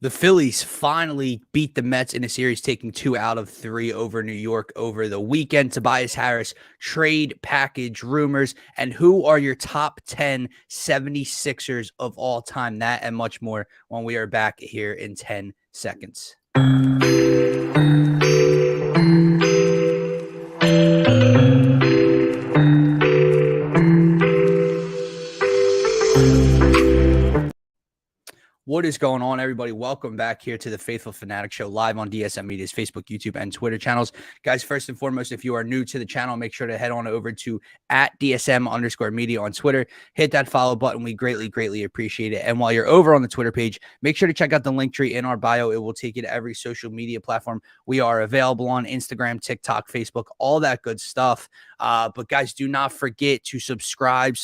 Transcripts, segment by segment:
The Phillies finally beat the Mets in a series, taking 2 out of 3 over New York over the weekend. Tobias Harris, trade package rumors, and who are your top 10 76ers of all time? That and much more when we are back here in 10 seconds. What is going on, everybody? Welcome back here to the Phaithful Phanatics Show live on DSM-Media's Facebook, YouTube, and Twitter channels. Guys, first and foremost, if you are new to the channel, make sure to head on over to @DSM_Media on Twitter. Hit that follow button. We greatly appreciate it. And while you're over on the Twitter page, make sure to check out the link tree in our bio. It will take you to every social media platform we are available on: Instagram, TikTok, Facebook, all that good stuff. But guys, do not forget to subscribe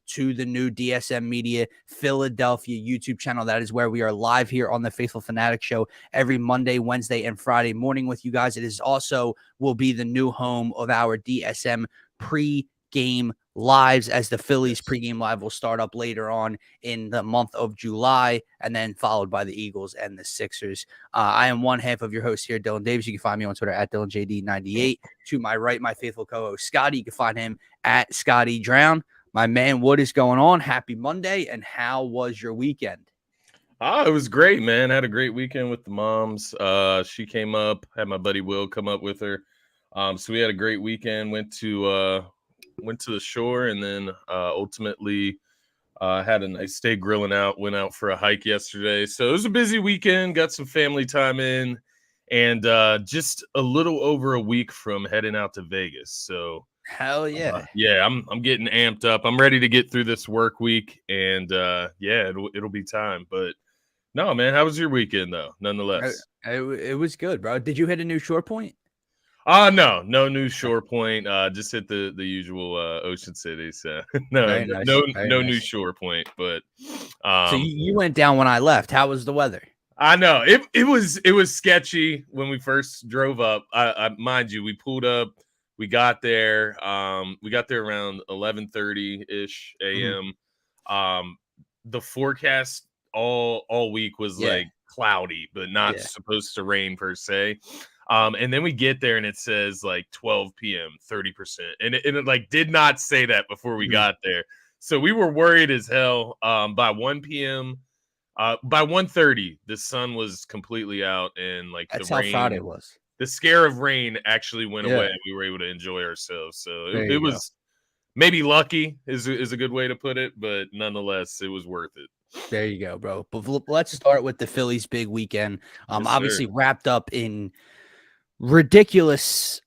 to the new DSM Media Philadelphia YouTube channel. That is where we are live here on the Phaithful Phanatics Show every Monday, Wednesday, and Friday morning with you guys. It is also will be the new home of our DSM pre-game lives, as the Phillies pregame live will start up later on in the month of July, and then followed by the Eagles and the Sixers. I am one half of your host here, Dylan Davis. You can find me on Twitter at DylanJD98. To my right, my faithful co-host Scotty. You can find him at Scotty Drown. My man, what is going on? Happy Monday, and how was your weekend? It was great, man. I had a great weekend with the moms. She came up, had my buddy Will come up with her. So we had a great weekend. Went to the shore, and then ultimately had a nice day grilling out. Went out for a hike yesterday. So it was a busy weekend. Got some family time in, and just a little over a week from heading out to Vegas. So. Hell yeah. I'm getting amped up. I'm ready to get through this work week, and it'll be time. But no, man, how was your weekend though? Nonetheless, It was good, bro. Did you hit a new shore point? No new shore point. Just hit the usual Ocean City. So no new shore point. But so you went down when I left. How was the weather? I know it was sketchy when we first drove up. I mind you, we pulled up. We got there. We got there around 11:30-ish a.m. The forecast all week was like cloudy, but not supposed to rain per se. And then we get there and it says like 12 p.m., 30%, and it like did not say that before we got there. So we were worried as hell. By 1 p.m. By 1:30, the sun was completely out, and like that's the rain. How Friday was. The scare of rain actually went away. We were able to enjoy ourselves. So it was maybe lucky is a good way to put it, but nonetheless, it was worth it. There you go, bro. But let's start with the Phillies' big weekend. Obviously wrapped up in ridiculous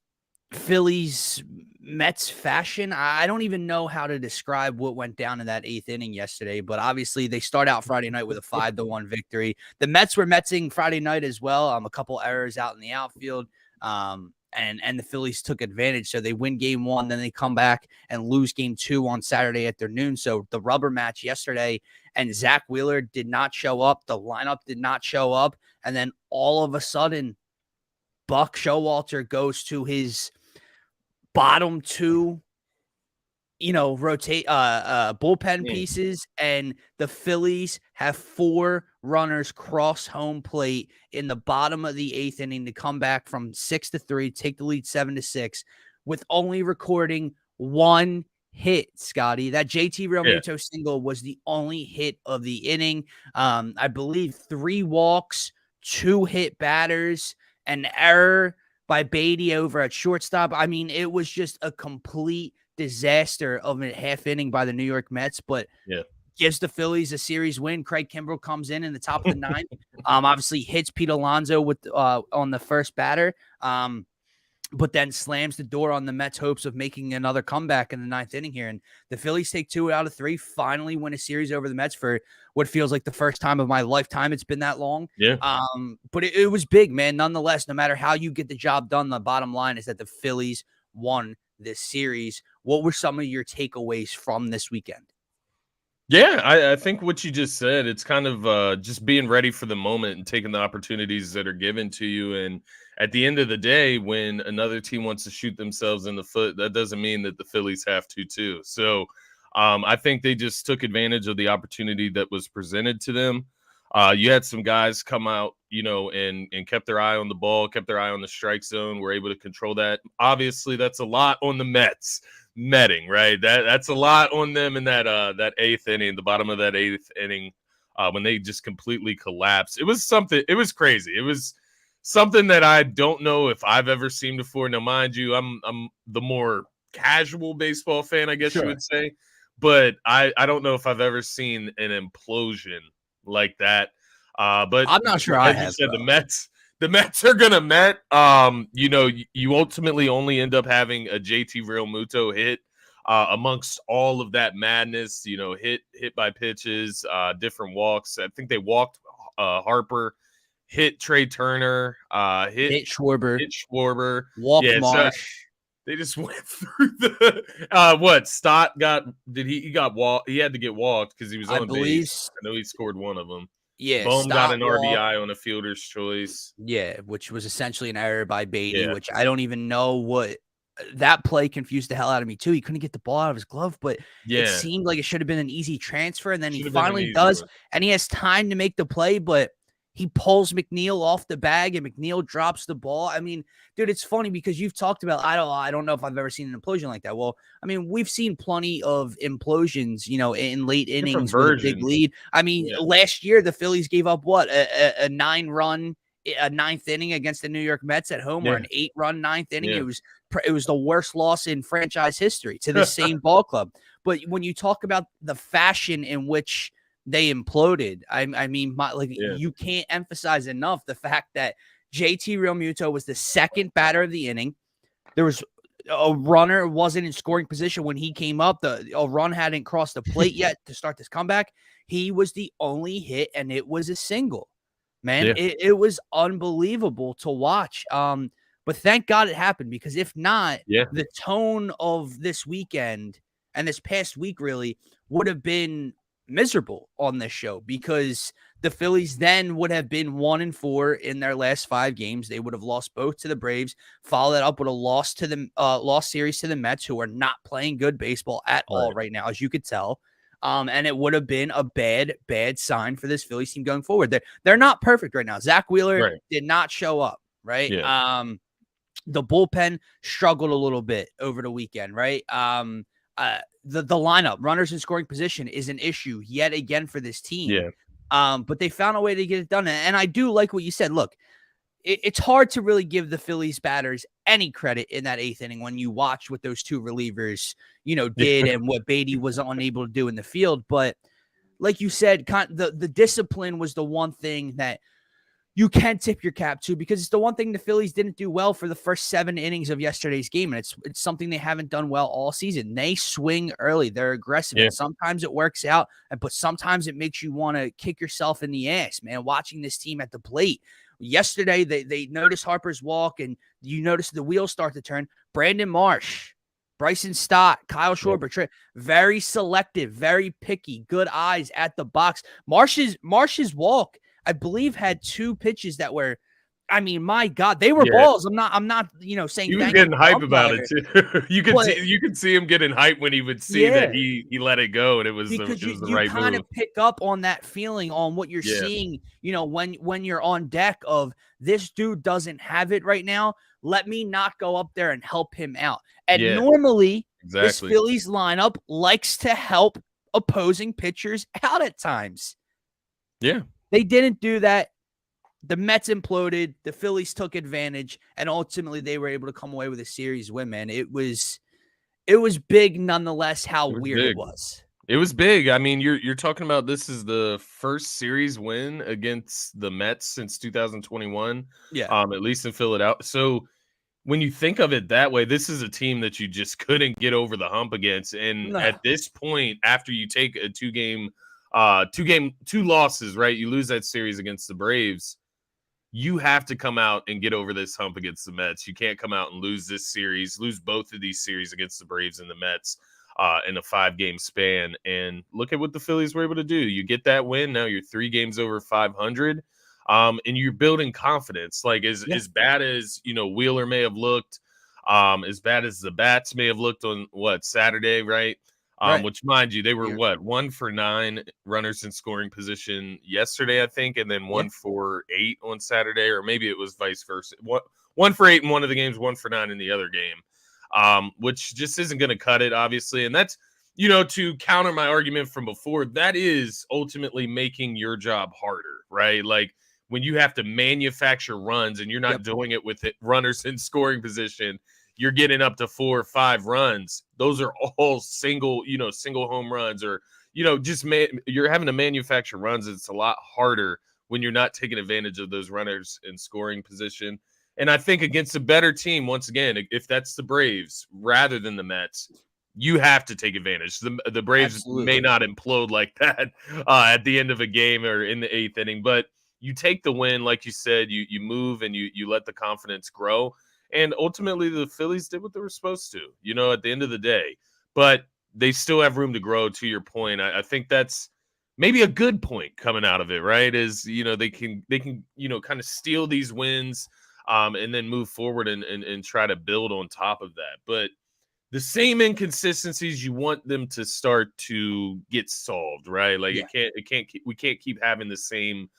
Phillies Mets fashion. I don't even know how to describe what went down in that 8th inning yesterday, but obviously they start out Friday night with a 5-1 victory. The Mets were Metsing Friday night as well. A couple errors out in the outfield. And the Phillies took advantage. So they win game 1, then they come back and lose game 2 on Saturday afternoon. So the rubber match yesterday, and Zach Wheeler did not show up. The lineup did not show up. And then all of a sudden, Buck Showalter goes to his bottom 2, bullpen pieces, and the Phillies have 4 runners cross home plate in the bottom of the 8th inning to come back from 6-3, take the lead 7-6, with only recording 1 hit, Scotty. That JT Realmuto single was the only hit of the inning. I believe 3 walks, 2 hit batters, an error by Beatty over at shortstop. I mean, it was just a complete disaster of a half inning by the New York Mets, but gives the Phillies a series win. Craig Kimbrell comes in the top of the 9th. Obviously hits Pete Alonso with on the first batter, but then slams the door on the Mets' hopes of making another comeback in the 9th inning here. And the Phillies take 2 out of 3, finally win a series over the Mets for what feels like the first time of my lifetime. It's been that long. But it was big, man. Nonetheless, no matter how you get the job done, the bottom line is that the Phillies won this series. What were some of your takeaways from this weekend? Yeah, I think what you just said, it's kind of just being ready for the moment and taking the opportunities that are given to you. And at the end of the day, when another team wants to shoot themselves in the foot, that doesn't mean that the Phillies have to too. So I think they just took advantage of the opportunity that was presented to them. You had some guys come out, and kept their eye on the ball, kept their eye on the strike zone, were able to control that. Obviously, that's a lot on the Mets netting, right? That's a lot on them in that eighth inning, the bottom of that eighth inning, when they just completely collapsed. It was crazy. It was something that I don't know if I've ever seen before. Now, mind you, I'm the more casual baseball fan, I guess you would say, but I don't know if I've ever seen an implosion like that. But I'm not sure I as you have, said, bro. the Mets are gonna Met. You ultimately only end up having a JT Realmuto hit amongst all of that madness. Hit by pitches, different walks. I think they walked Harper, hit Trey Turner, Hit Schwarber, hit Schwarber. walked Yeah, so Marsh. they just went through the what Stott got. He got walked? He had to get walked because he was I on believe, base. I know he scored one of them. yeah, Bohm got Stott an walked. RBI on a fielder's choice. Yeah, which was essentially an error by Beatty, Yeah, which I don't even know what that play confused the hell out of me too. He couldn't get the ball out of his glove, but it yeah, seemed like it should have been an easy transfer. And then he should have been an finally easy does, one. and he has time to make the play, but he pulls McNeil off the bag and McNeil drops the ball. I mean, dude, it's funny because you've talked about, I don't know if I've ever seen an implosion like that. Well, I mean, we've seen plenty of implosions, in late Different innings with a big versions. lead. I mean, Yeah, last year the Phillies gave up what, a 9-run a ninth inning against the New York Mets at home, or yeah, an 8-run ninth inning. yeah. It was the worst loss in franchise history to this same ball club. But when you talk about the fashion in which they imploded, I mean, Yeah. you can't emphasize enough the fact that JT Realmuto was the second batter of the inning. There was a runner wasn't in scoring position when he came up. A run hadn't crossed the plate yet to start this comeback. He was the only hit, and it was a single. Man, Yeah. it was unbelievable to watch. But thank God it happened, because if not, Yeah. the tone of this weekend and this past week really would have been miserable on this show, because the Phillies then would have been 1-4 in their last 5 games. They would have lost both to the Braves, followed that up with a lost series to the Mets, who are not playing good baseball at all right now, as you could tell. And it would have been a bad sign for this Phillies team going forward. They're not perfect right now. Zach Wheeler did not show up, right? Yeah. The bullpen struggled a little bit over the weekend, right? The lineup, runners in scoring position, is an issue yet again for this team. Yeah. But they found a way to get it done. And I do like what you said. Look, it's hard to really give the Phillies batters any credit in that 8th inning when you watch what those 2 relievers, did and what Beatty was unable to do in the field. But like you said, the discipline was the one thing that you can tip your cap to, because it's the one thing the Phillies didn't do well for the first 7 innings of yesterday's game. And it's something they haven't done well all season. They swing early. They're aggressive. Yeah. And sometimes it works out, but sometimes it makes you want to kick yourself in the ass, man, watching this team at the plate. Yesterday, they noticed Harper's walk, and you notice the wheels start to turn. Brandon Marsh, Bryson Stott, Kyle Schwarber, very selective, very picky, good eyes at the box. Marsh's walk, I believe, had 2 pitches that were, I mean, my God, they were balls. I'm not, saying He was thank getting you, hype about it too. You could see him getting hype when he would see that he let it go, and it was because the you right kind move. of pick up on that feeling, on what you're seeing, when you're on deck, of this dude doesn't have it right now. Let me not go up there and help him out. And normally, this Phillies lineup likes to help opposing pitchers out at times. Yeah. They didn't do that. The Mets imploded. The Phillies took advantage, and ultimately they were able to come away with a series win, man. It was big nonetheless how weird it was. It was big. I mean, you're talking about, this is the first series win against the Mets since 2021. Yeah. At least in Philadelphia. So when you think of it that way, this is a team that you just couldn't get over the hump against. And at this point, after you take a 2 losses, right? You lose that series against the Braves. You have to come out and get over this hump against the Mets. You can't come out and lose both of these series against the Braves and the Mets in a 5-game span. And look at what the Phillies were able to do. You get that win. Now you're 3 games over 500. And you're building confidence. Like as bad as, Wheeler may have looked, as bad as the bats may have looked on Saturday, right? Right. Which, mind you, they were Yeah. 1 for 9 runners in scoring position yesterday, I think, and then Yeah. 1 for 8 on Saturday, or maybe it was vice versa. 1 for 8 in one of the games, 1 for 9 in the other game, which just isn't going to cut it, obviously. And that's, to counter my argument from before, that is ultimately making your job harder, right? Like when you have to manufacture runs and you're not Yep. doing it with runners in scoring position, you're getting up to 4 or 5 runs. Those are all single home runs, or, you're having to manufacture runs. It's a lot harder when you're not taking advantage of those runners in scoring position. And I think against a better team, once again, if that's the Braves rather than the Mets, you have to take advantage. The Braves may Absolutely. not implode like that at the end of a game or in the 8th inning, but you take the win, like you said, you move and you let the confidence grow. And ultimately, the Phillies did what they were supposed to, at the end of the day. But they still have room to grow, to your point. I think that's maybe a good point coming out of it, right? Is, they can kind of steal these wins and then move forward and try to build on top of that. But the same inconsistencies, you want them to start to get solved, right? Like Yeah. we can't keep having the same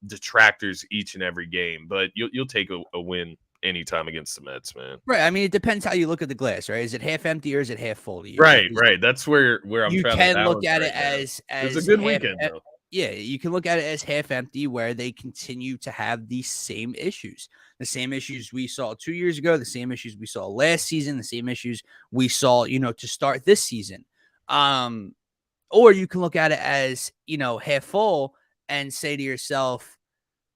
detractors each and every game. But you'll take a win anytime against the Mets, man. Right. I mean, it depends how you look at the glass, right? Is it half empty or is it half full to you? Right, Because right. That's where I'm you trying to can look balance at right it now. It's a as good half. weekend, though. Yeah, you can look at it as half empty, where they continue to have these same issues, the same issues we saw 2 years ago, the same issues we saw last season, the same issues we saw, to start this season. Or you can look at it as, half full and say to yourself,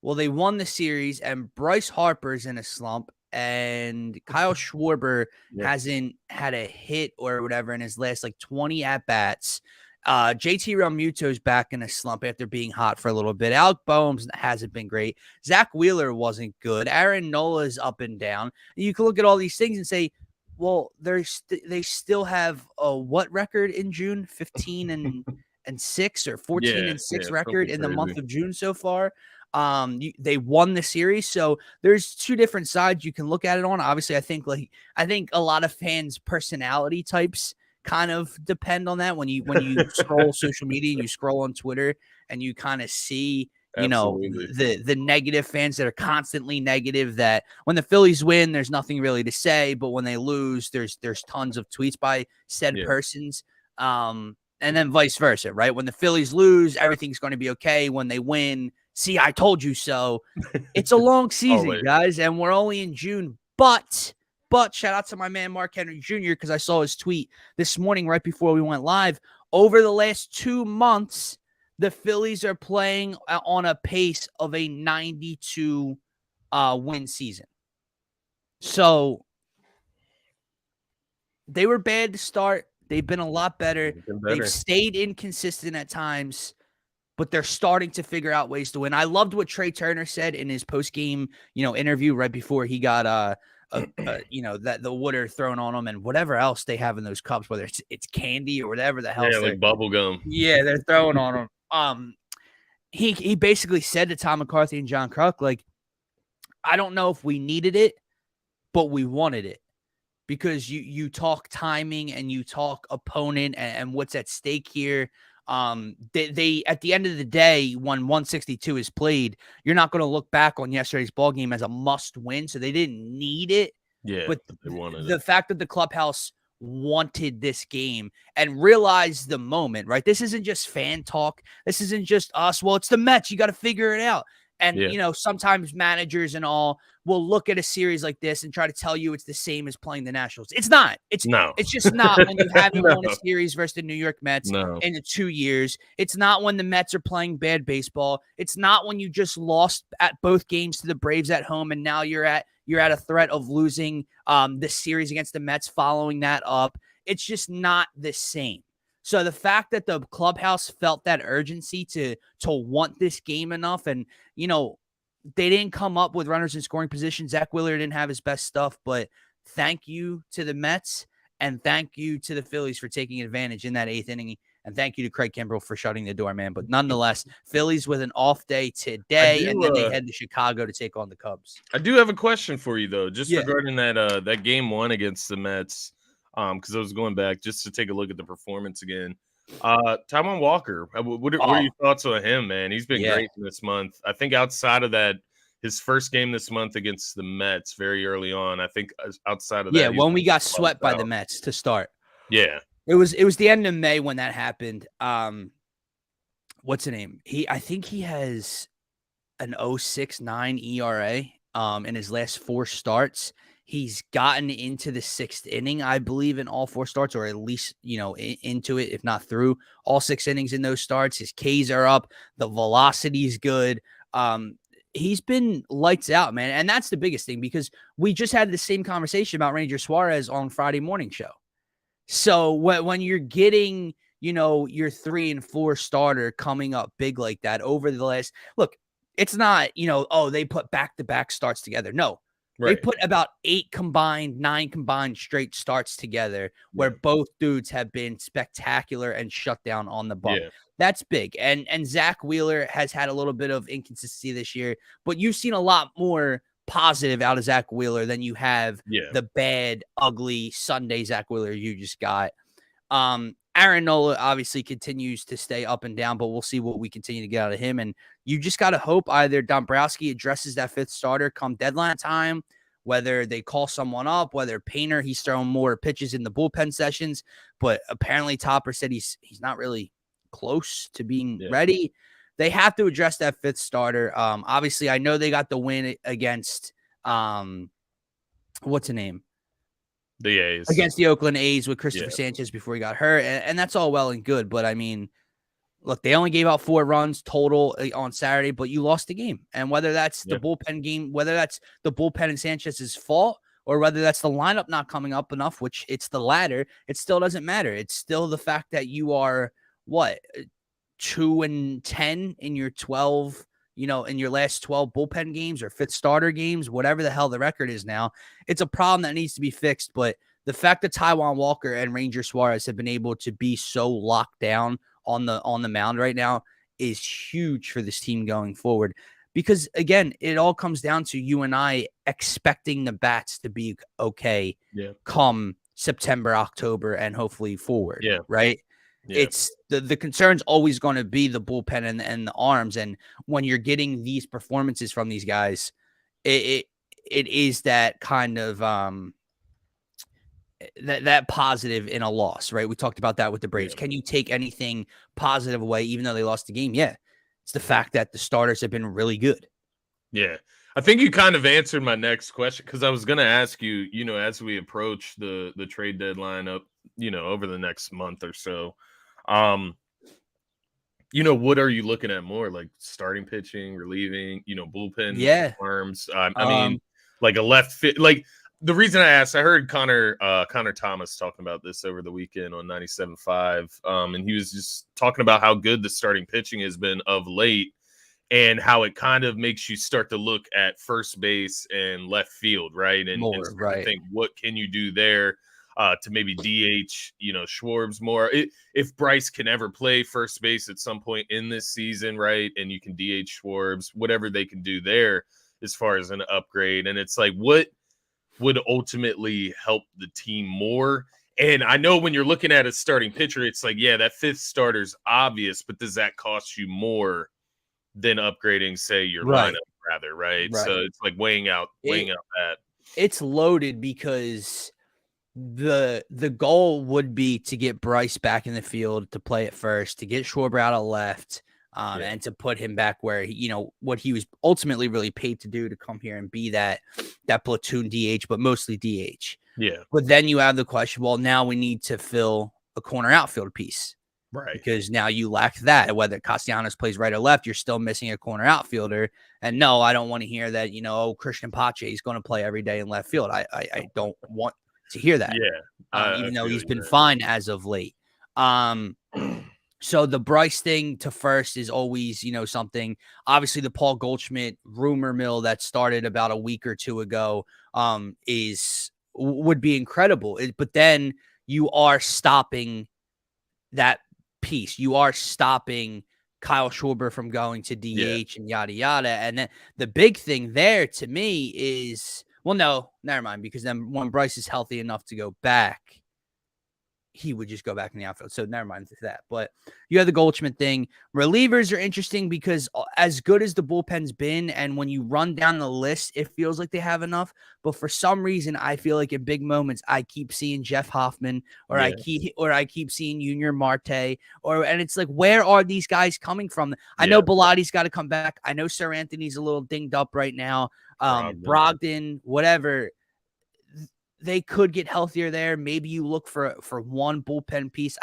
well, they won the series and Bryce Harper's in a slump and Kyle Schwarber Yeah. hasn't had a hit or whatever in his last like 20 at bats. JT Realmuto's back in a slump after being hot for a little bit. Alec Boehm hasn't been great. Zach Wheeler wasn't good. Aaron Nola's up and down. You can look at all these things and say, well, they still have a what record in June? 15-6 or 14-6 record in the month of June so far. They won the series, so there's two different sides you can look at it on. Obviously, I think a lot of fans' personality types kind of depend on that when you scroll social media and you scroll on Twitter and you kind of see Absolutely. the negative fans that are constantly negative, that when the Phillies win there's nothing really to say, but when they lose there's tons of tweets by said persons. And then vice versa, right? When the Phillies lose, everything's going to be okay. When they win, see, I told you so. It's a long season, guys, and we're only in June. But shout out to my man Mark Henry Jr. because I saw his tweet this morning right before we went live. Over the last 2 months, the Phillies are playing on a pace of a 92 win season. So they were bad to start. They've been a lot better. They've stayed inconsistent at times, but they're starting to figure out ways to win. I loved what Trey Turner said in his post-game, interview right before he got that the water thrown on him and whatever else they have in those cups, whether it's candy or whatever the hell. Yeah, like bubble gum. Yeah, they're throwing on him. He basically said to Tom McCarthy and John Kruk, like, I don't know if we needed it, but we wanted it. Because you talk timing and you talk opponent and what's at stake here. They at the end of the day, when 162 is played, you're not going to look back on yesterday's ball game as a must win. So they didn't need it. Yeah, but they wanted the fact that the clubhouse wanted this game and realized the moment, right? This isn't just fan talk. This isn't just us. Well, it's the Mets. You got to figure it out. And, sometimes managers and all will look at a series like this and try to tell you it's the same as playing the Nationals. It's not. It's just not when you haven't won a series versus the New York Mets in the 2 years. It's not when the Mets are playing bad baseball. It's not when you just lost at both games to the Braves at home and now you're at a threat of losing the series against the Mets following that up. It's just not the same. So the fact that the clubhouse felt that urgency to want this game enough, and, they didn't come up with runners in scoring position. Zach Wheeler didn't have his best stuff, but thank you to the Mets and thank you to the Phillies for taking advantage in that 8th inning. And thank you to Craig Kimbrell for shutting the door, man. But nonetheless, Phillies with an off day today, and then they head to Chicago to take on the Cubs. I do have a question for you, though, just regarding that game 1 against the Mets. because I was going back just to take a look at the performance again. Taijuan Walker, what are Oh, your thoughts on him, man? He's been yeah. great this month. I think outside of that, his first game this month against the Mets very early on. I think outside of Yeah, that, he's when we got lights swept by the out. Mets to start. Yeah, It was the end of May when that happened. What's the name? I think he has an 0.69 ERA in his last 4 starts. He's gotten into the 6th inning, I believe, in all 4 starts, or at least, into it, if not through all 6 innings in those starts. His Ks are up. The velocity is good. He's been lights out, man. And that's the biggest thing, because we just had the same conversation about Ranger Suarez on Friday morning show. So when you're getting, your 3 and 4 starter coming up big like that over the last look, it's not, they put back-to-back starts together. No, they right. put about 9 combined straight starts together where Yeah, both dudes have been spectacular and shut down on the bump. yeah, That's big. And Zach Wheeler has had a little bit of inconsistency this year, but you've seen a lot more positive out of Zach Wheeler than you have yeah, the bad, ugly Sunday Zach Wheeler you just got. Aaron Nola obviously continues to stay up and down, but we'll see what we continue to get out of him. And you just got to hope either Dombrowski addresses that 5th starter come deadline time, whether they call someone up, whether Painter, he's throwing more pitches in the bullpen sessions, but apparently Topper said he's not really close to being yeah. ready. They have to address that 5th starter. Obviously, I know they got the win against what's the name? The A's. Against the Oakland A's with Yeah, Christopher Sanchez before he got hurt. And that's all well and good. But I mean, look, they only gave out 4 runs total on Saturday, but you lost the game. And whether that's the yeah, bullpen game, whether that's the bullpen and Sanchez's fault, or whether that's the lineup not coming up enough, which it's the latter, it still doesn't matter. It's still the fact that you are 2-10 in your 12, in your last 12 bullpen games or 5th starter games, whatever the hell the record is now. It's a problem that needs to be fixed. But the fact that Taijuan Walker and Ranger Suarez have been able to be so locked down on the mound right now is huge for this team going forward. Because again, it all comes down to you and I expecting the bats to be okay yeah, come September, October, and hopefully forward. yeah, Right. yeah, It's the concern's always going to be the bullpen and the arms. And when you're getting these performances from these guys, it is that kind of that positive in a loss, right? We talked about that with the Braves. yeah. Can you take anything positive away, even though they lost the game? Yeah. It's the fact that the starters have been really good. Yeah. I think you kind of answered my next question, because I was going to ask you, as we approach the trade deadline up, over the next month or so, what are you looking at more, like starting pitching, relieving, bullpen Yeah. arms? I mean, like a left fit, like the reason I asked, I heard Connor Thomas talking about this over the weekend on 97.5. And he was just talking about how good the starting pitching has been of late, and how it kind of makes you start to look at first base and left field, right? And More, start right. to think, what can you do there to maybe DH, Schwartz more? If Bryce can ever play first base at some point in this season, right? And you can DH Schwartz, whatever they can do there as far as an upgrade. And it's like, what would ultimately help the team more? And I know when you're looking at a starting pitcher, it's like, yeah, that 5th starter's obvious, but does that cost you more than upgrading, say, your Right. lineup rather, right? So Right. it's like weighing out that. It's loaded because the goal would be to get Bryce back in the field to play at first, to get Schwarber out of left, Yeah, and to put him back where what he was ultimately really paid to do, to come here and be that platoon DH, but mostly DH. yeah, But then you have the question, well, now we need to fill a corner outfield piece, right. because now you lack that. Whether Castellanos plays right or left, you're still missing a corner outfielder. And no, I don't want to hear that, Christian Pache is going to play every day in left field. I don't want to hear that. Yeah, Even though feel he's you, been fine as of late. So the Bryce thing to first is always, something. Obviously, the Paul Goldschmidt rumor mill that started about a week or 2 ago would be incredible. But then you are stopping that piece. You are stopping Kyle Schwarber from going to DH and yada yada. And then the big thing there to me is, well, no, never mind, because then when Bryce is healthy enough to go back, he would just go back in the outfield. So never mind that. But you have the Goldschmidt thing. Relievers are interesting because as good as the bullpen's been, and when you run down the list, it feels like they have enough. But for some reason, I feel like in big moments, I keep seeing Jeff Hoffman, or I keep seeing Junior Marte, and it's like, where are these guys coming from? I know Bilatti's got to come back. I know Sir Anthony's a little dinged up right now. Brogdon, whatever. They could get healthier there. Maybe you look for one bullpen piece.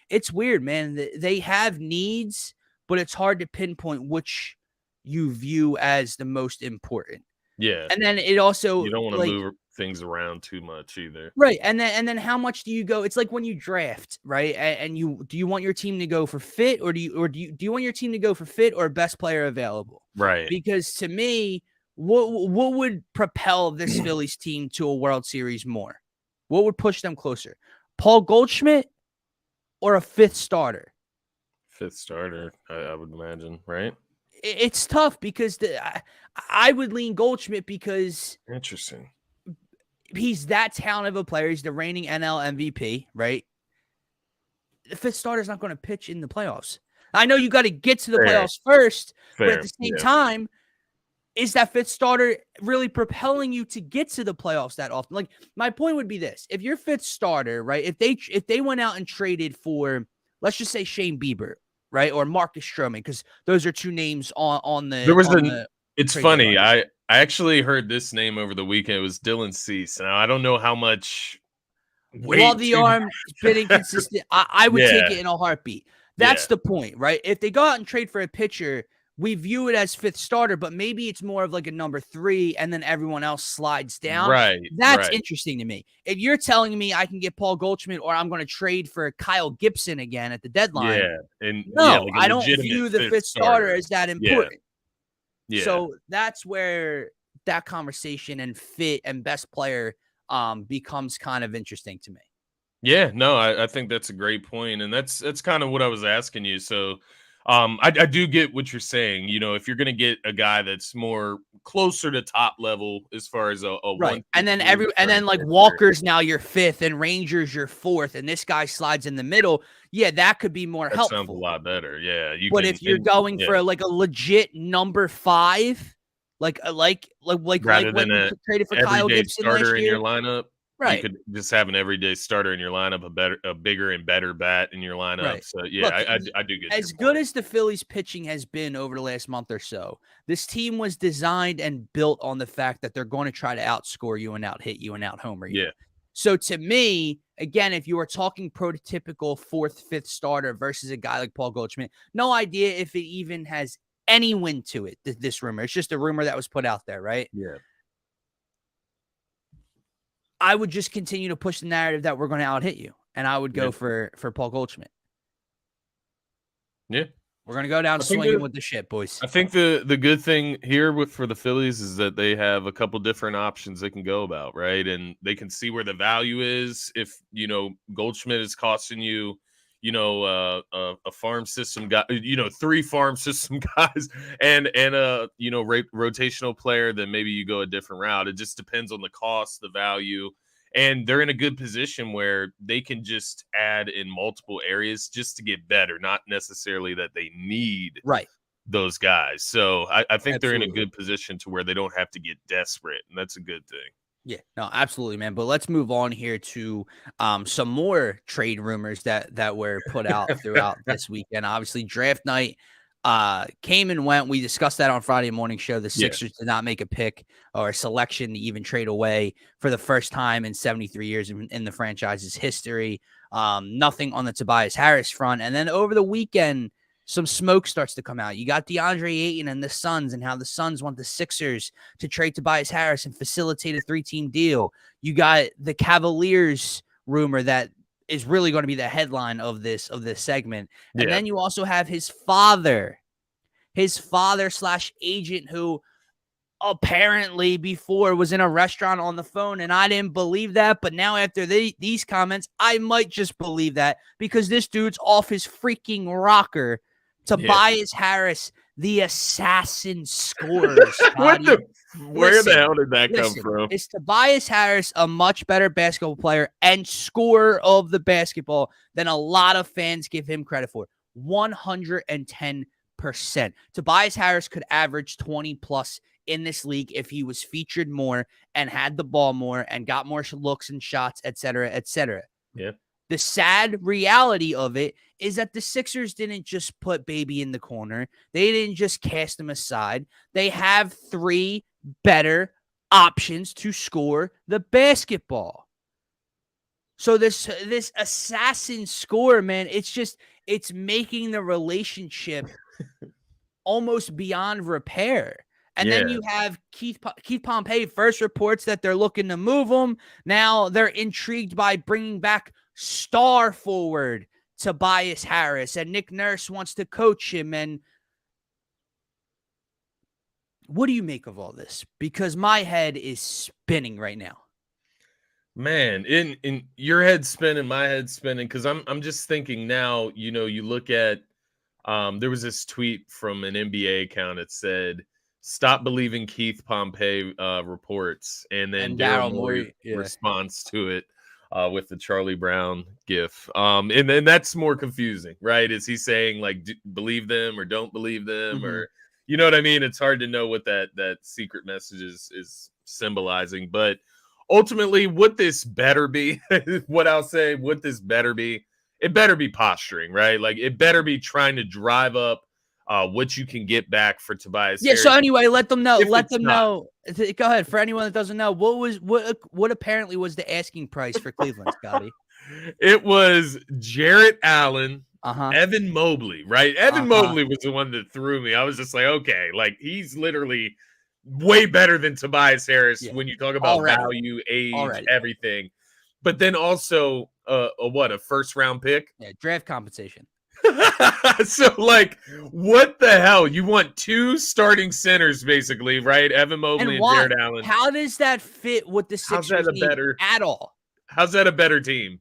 It's weird, man. They have needs, but it's hard to pinpoint which you view as the most important. Yeah. And then it also, you don't want to move things around too much either. Right. And then how much do you go? It's like when you draft, right? And do you want your team to go for fit, or do you want your team to go for fit or best player available? Right. Because to me, what would propel this Phillies team to a World Series more? What would push them closer? Paul Goldschmidt or a fifth starter? Fifth starter, I would imagine, right? It's tough because I would lean Goldschmidt because interesting. He's that talented of a player. He's the reigning NL MVP, right? The fifth starter is not going to pitch in the playoffs. I know you got to get to the playoffs first, but at the same time, is that fifth starter really propelling you to get to the playoffs that often? Like, my point would be this: if your fifth starter, right, if they went out and traded for, let's just say, Shane Bieber, right, or Marcus Stroman, because those are two names on the. There was it's funny. I actually heard this name over the weekend. It was Dylan Cease. Now I don't know how much. While the arm been inconsistent, I would take it in a heartbeat. That's the point, right? If they go out and trade for a pitcher, we view it as fifth starter, but maybe it's more of like a number 3, and then everyone else slides down. Right. That's interesting to me. If you're telling me I can get Paul Goldschmidt, or I'm going to trade for Kyle Gibson again at the deadline, like I don't view the fifth starter as that important. Yeah. So that's where that conversation and fit and best player becomes kind of interesting to me. Yeah, no, I think that's a great point, and that's kind of what I was asking you. So I do get what you're saying. You know, if you're going to get a guy that's more closer to top level as far as a right, and then like Walker's now your fifth, and Ranger's your fourth, and this guy slides in the middle. Yeah, that could be more helpful. Sounds a lot better. Yeah, if you're going for like a legit number 5, like when you traded for Kyle Gibson last year, in your lineup. Right. You could just have an everyday starter in your lineup, a bigger and better bat in your lineup. Right. So, yeah, look, I do get as good as the Phillies pitching has been over the last month or so, this team was designed and built on the fact that they're going to try to outscore you and out-hit you and out-homer you. Yeah. So, to me, again, if you were talking prototypical 4th, 5th starter versus a guy like Paul Goldschmidt, no idea if it even has any wind to it, this rumor. It's just a rumor that was put out there, right? Yeah. I would just continue to push the narrative that we're going to out-hit you, and I would go for Paul Goldschmidt. Yeah. We're going to go down swinging with the shit, boys. I think the good thing here for the Phillies is that they have a couple different options they can go about, right? And they can see where the value is. If, Goldschmidt is costing you, a farm system guy, 3 farm system guys and a, rotational player, then maybe you go a different route. It just depends on the cost, the value, and they're in a good position where they can just add in multiple areas just to get better, not necessarily that they need those guys. So I think they're in a good position to where they don't have to get desperate, and that's a good thing. Yeah, no, absolutely, man. But let's move on here to some more trade rumors that were put out throughout this weekend. Obviously, draft night came and went. We discussed that on Friday morning show. The Sixers did not make a pick or a selection to even trade away for the first time in 73 years in the franchise's history. Nothing on the Tobias Harris front. And then over the weekend, some smoke starts to come out. You got DeAndre Ayton and the Suns, and how the Suns want the Sixers to trade Tobias Harris and facilitate a 3-team deal. You got the Cavaliers rumor that is really going to be the headline of this segment. And then you also have his father / agent, who apparently before was in a restaurant on the phone, and I didn't believe that. But now after these comments, I might just believe that, because this dude's off his freaking rocker. Tobias Harris the assassin scores. Where the hell did that come from? Is Tobias Harris a much better basketball player and scorer of the basketball than a lot of fans give him credit for? 110%. Tobias Harris could average 20 plus in this league if he was featured more and had the ball more and got more looks and shots, etc., etc. Yeah. The sad reality of it is that the Sixers didn't just put Baby in the corner. They didn't just cast him aside. They have 3 better options to score the basketball. So this assassin score, man, it's making the relationship almost beyond repair. And then you have Keith Pompey first reports that they're looking to move him. Now they're intrigued by bringing back star forward Tobias Harris, and Nick Nurse wants to coach him. And what do you make of all this? Because my head is spinning right now. Man, in your head spinning, my head spinning, because I'm just thinking now, you look at there was this tweet from an NBA account. It said, "Stop believing Keith Pompey reports," and then Daryl Morey responds to it with the Charlie Brown gif. And then that's more confusing, right? Is he saying like believe them or don't believe them, or you know what I mean? It's hard to know what that secret message is symbolizing. But ultimately, what this better be, what I'll say, what this better be, it better be posturing, right? Like it better be trying to drive up what you can get back for Tobias. Yeah. Harris. So anyway, let them know. Let them know. Go ahead. For anyone that doesn't know, what apparently was the asking price for Cleveland, Scotty? It was Jarrett Allen, Evan Mobley, right? Evan Mobley was the one that threw me. I was just like, okay, like he's literally way better than Tobias Harris when you talk about value, age, everything. But then also a first round pick? Yeah, draft compensation. So like what the hell? You want 2 starting centers basically, right? Evan Mobley and Jarrett Allen. How does that fit with the Sixers need at all? How's that a better team?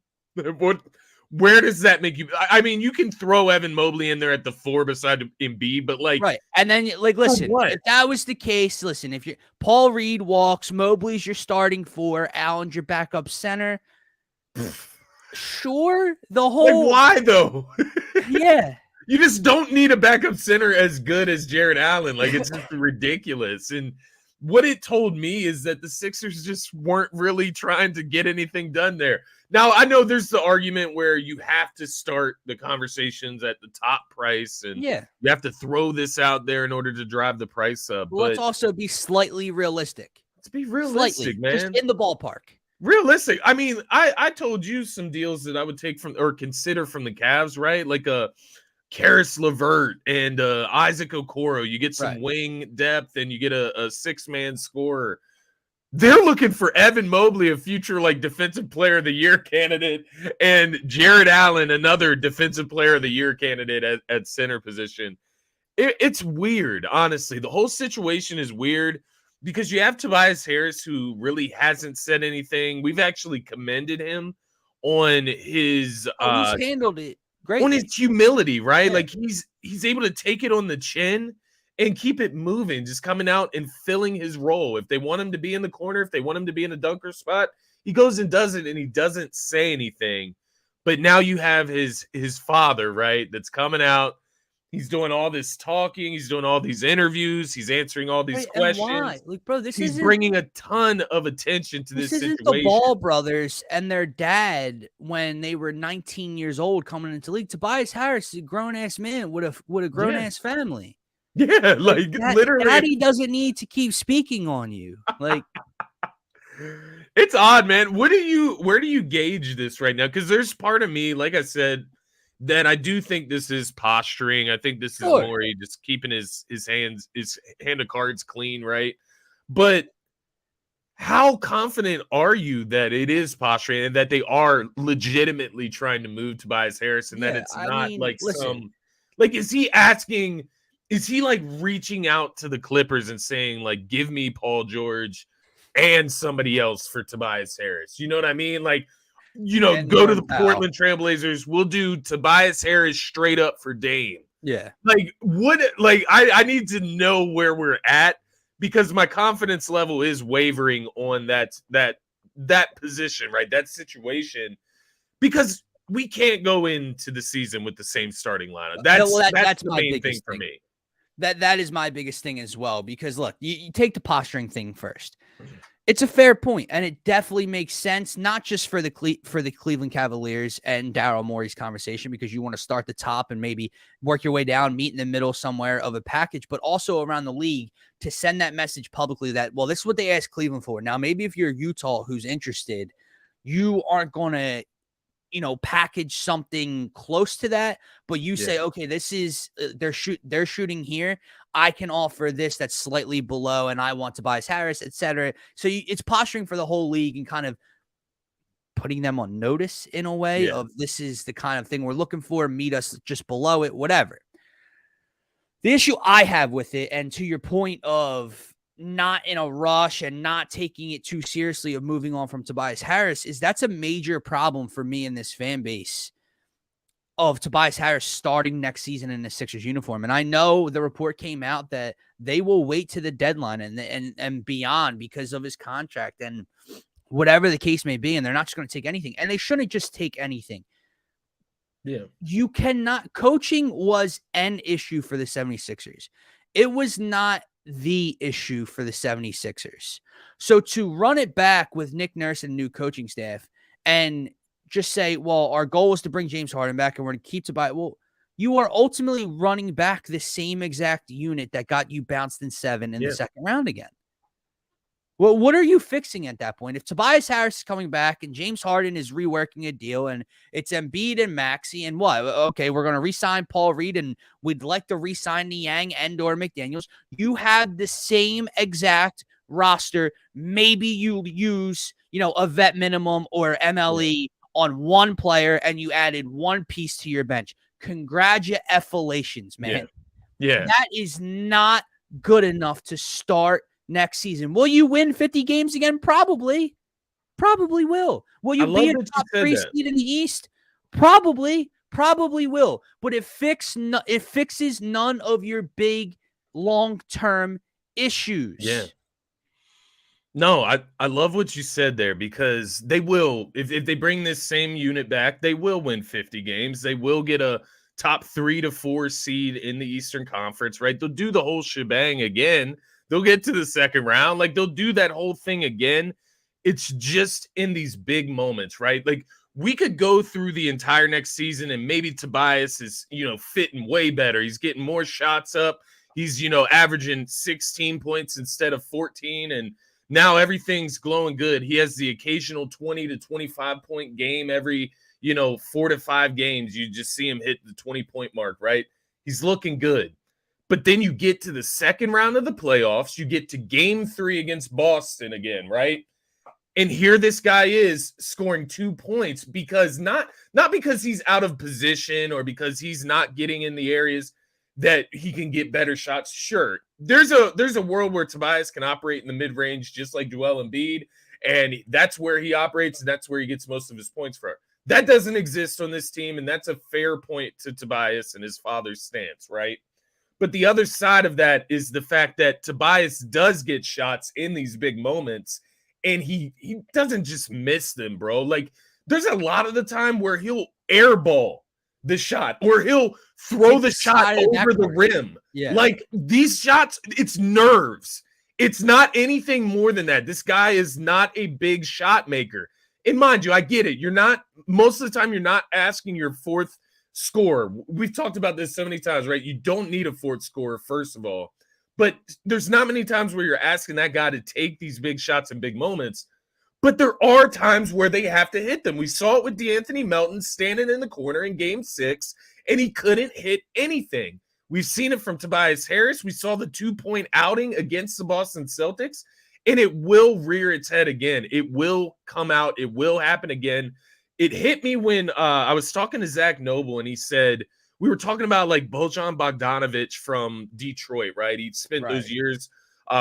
Where does that make you? I mean, you can throw Evan Mobley in there at the 4 beside Embiid, but like, right. And then, like, listen, if that was the case, listen, if Paul Reed walks, Mobley's your starting 4, Allen's your backup center. Sure, the whole. Like, why though? Yeah. You just don't need a backup center as good as Jarrett Allen. Like, it's just ridiculous. And what it told me is that the Sixers just weren't really trying to get anything done there. Now, I know there's the argument where you have to start the conversations at the top price, and you have to throw this out there in order to drive the price up. Well, let's also be slightly realistic. Let's be realistic, man. Just in the ballpark. Realistic. I mean, I told you some deals that I would take from or consider from the Cavs, right? Like a Karis LeVert and Isaac Okoro. You get some wing depth and you get a 6-man scorer. They're looking for Evan Mobley, a future like defensive player of the year candidate, and Jarrett Allen, another defensive player of the year candidate at center position. It's weird, honestly. The whole situation is weird because you have Tobias Harris, who really hasn't said anything. We've actually commended him on his he's handled it great, on his humility, right? Like he's able to take it on the chin and keep it moving, just coming out and filling his role. If they want him to be in the corner, if they want him to be in a dunker spot, he goes and does it, and he doesn't say anything. But now you have his father, right, that's coming out. He's doing all this talking. He's doing all these interviews. He's answering all these questions. And why? Like, bro, he's bringing a ton of attention to this situation. The Ball brothers and their dad when they were 19 years old coming into the league. Tobias Harris is a grown-ass man with a grown-ass family. Yeah, like literally. Daddy doesn't need to keep speaking on you. Like, it's odd, man. Where do you gauge this right now? Because there's part of me, like I said, that I do think this is posturing. I think this is more just keeping his hand of cards clean, right? But how confident are you that it is posturing and that they are legitimately trying to move Tobias Harris and that it's not is he like reaching out to the Clippers and saying like, give me Paul George and somebody else for Tobias Harris? You know what I mean? Like, go to the Portland Trailblazers. We'll do Tobias Harris straight up for Dame. Yeah. I need to know where we're at, because my confidence level is wavering on that position, right? That situation, because we can't go into the season with the same starting lineup. That's That's the my main thing biggest for thing. me. That is my biggest thing as well, because look, you take the posturing thing first. It's a fair point, and it definitely makes sense, not just for the Cleveland Cavaliers and Daryl Morey's conversation, because you want to start the top and maybe work your way down, meet in the middle somewhere of a package, but also around the league to send that message publicly that, well, this is what they asked Cleveland for. Now, maybe if you're Utah who's interested, you aren't going to package something close to that, but you say, okay, this is they're shooting here. I can offer this that's slightly below, and I want Tobias Harris, etc. So it's posturing for the whole league and kind of putting them on notice in a way of, this is the kind of thing we're looking for. Meet us just below it, whatever. The issue I have with it, and to your point of not in a rush and not taking it too seriously of moving on from Tobias Harris, is that's a major problem for me in this fan base of Tobias Harris starting next season in the Sixers uniform. And I know the report came out that they will wait to the deadline and beyond because of his contract and whatever the case may be. And they're not just going to take anything, and they shouldn't just take anything. Yeah. You cannot. Coaching was an issue for the 76ers. It was not the issue for the 76ers. So to run it back with Nick Nurse and new coaching staff and just say, well, our goal is to bring James Harden back and we're going to keep Tobias. Well, you are ultimately running back the same exact unit that got you bounced in 7 in the second round again. Well, what are you fixing at that point? If Tobias Harris is coming back and James Harden is reworking a deal and it's Embiid and Maxey and what? Okay, we're going to re-sign Paul Reed and we'd like to re-sign Niang and or McDaniels. You have the same exact roster. Maybe you use, a vet minimum or MLE on one player and you added one piece to your bench. Congratulations, man. Yeah. That is not good enough to start next season. Will you win 50 games again? Probably will. Will you be in the top 3 seed in the East? Probably will. But it fixes none of your big long-term issues. Yeah. No, I love what you said there, because they will, if they bring this same unit back, they will win 50 games. They will get a top 3 to 4 seed in the Eastern Conference, right? They'll do the whole shebang again. They'll get to the second round. Like, they'll do that whole thing again. It's just in these big moments, right? Like, we could go through the entire next season and maybe Tobias is, fitting way better. He's getting more shots up. He's, averaging 16 points instead of 14. And now everything's glowing good. He has the occasional 20 to 25 point game every, 4 to 5 games. You just see him hit the 20-point mark, right? He's looking good. But then you get to the second round of the playoffs. You get to game 3 against Boston again, right? And here this guy is scoring 2 points because not because he's out of position or because he's not getting in the areas that he can get better shots. Sure, there's a world where Tobias can operate in the mid-range just like Joel Embiid, and that's where he operates, and that's where he gets most of his points from. That doesn't exist on this team, and that's a fair point to Tobias and his father's stance, right? But the other side of that is the fact that Tobias does get shots in these big moments, and he doesn't just miss them, bro. Like, there's a lot of the time where he'll airball the shot or he'll throw the shot over the rim. Yeah. Like, these shots, it's nerves. It's not anything more than that. This guy is not a big shot maker. And mind you, I get it. Most of the time, you're not asking your fourth scorer. We've talked about this so many times, right? You don't need a fourth scorer, first of all. But there's not many times where you're asking that guy to take these big shots in big moments. But there are times where they have to hit them. We saw it with DeAnthony Melton standing in the corner in game 6, and he couldn't hit anything. We've seen it from Tobias Harris. We saw the 2-point outing against the Boston Celtics, and it will rear its head again. It will come out. It will happen again. It hit me when I was talking to Zach Noble, and he said, we were talking about like Bojan Bogdanovic from Detroit, right? He spent those years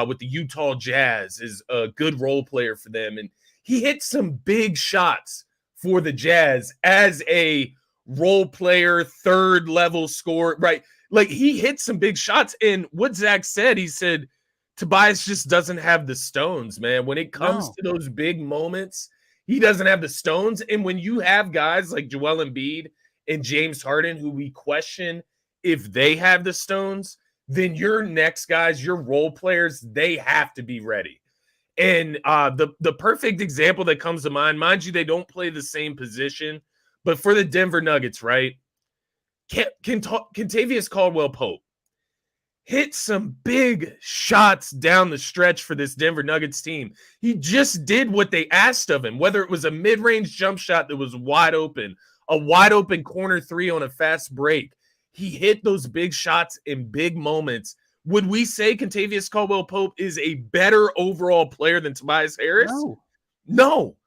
with the Utah Jazz, is a good role player for them. And he hit some big shots for the Jazz as a role player, third level scorer, right? Like, he hit some big shots. And what Zach said, he said, Tobias just doesn't have the stones, man. When it comes to those big moments, he doesn't have the stones. And when you have guys like Joel Embiid and James Harden, who we question if they have the stones, then your next guys, your role players, they have to be ready. And the perfect example that comes to mind you, they don't play the same position, but for the Denver Nuggets, right? Kentavious Caldwell-Pope hit some big shots down the stretch for this Denver Nuggets team. He just did what they asked of him, whether it was a mid-range jump shot that was wide open, a wide open corner three on a fast break. He hit those big shots in big moments. Would we say Kentavious Caldwell-Pope is a better overall player than Tobias Harris? No.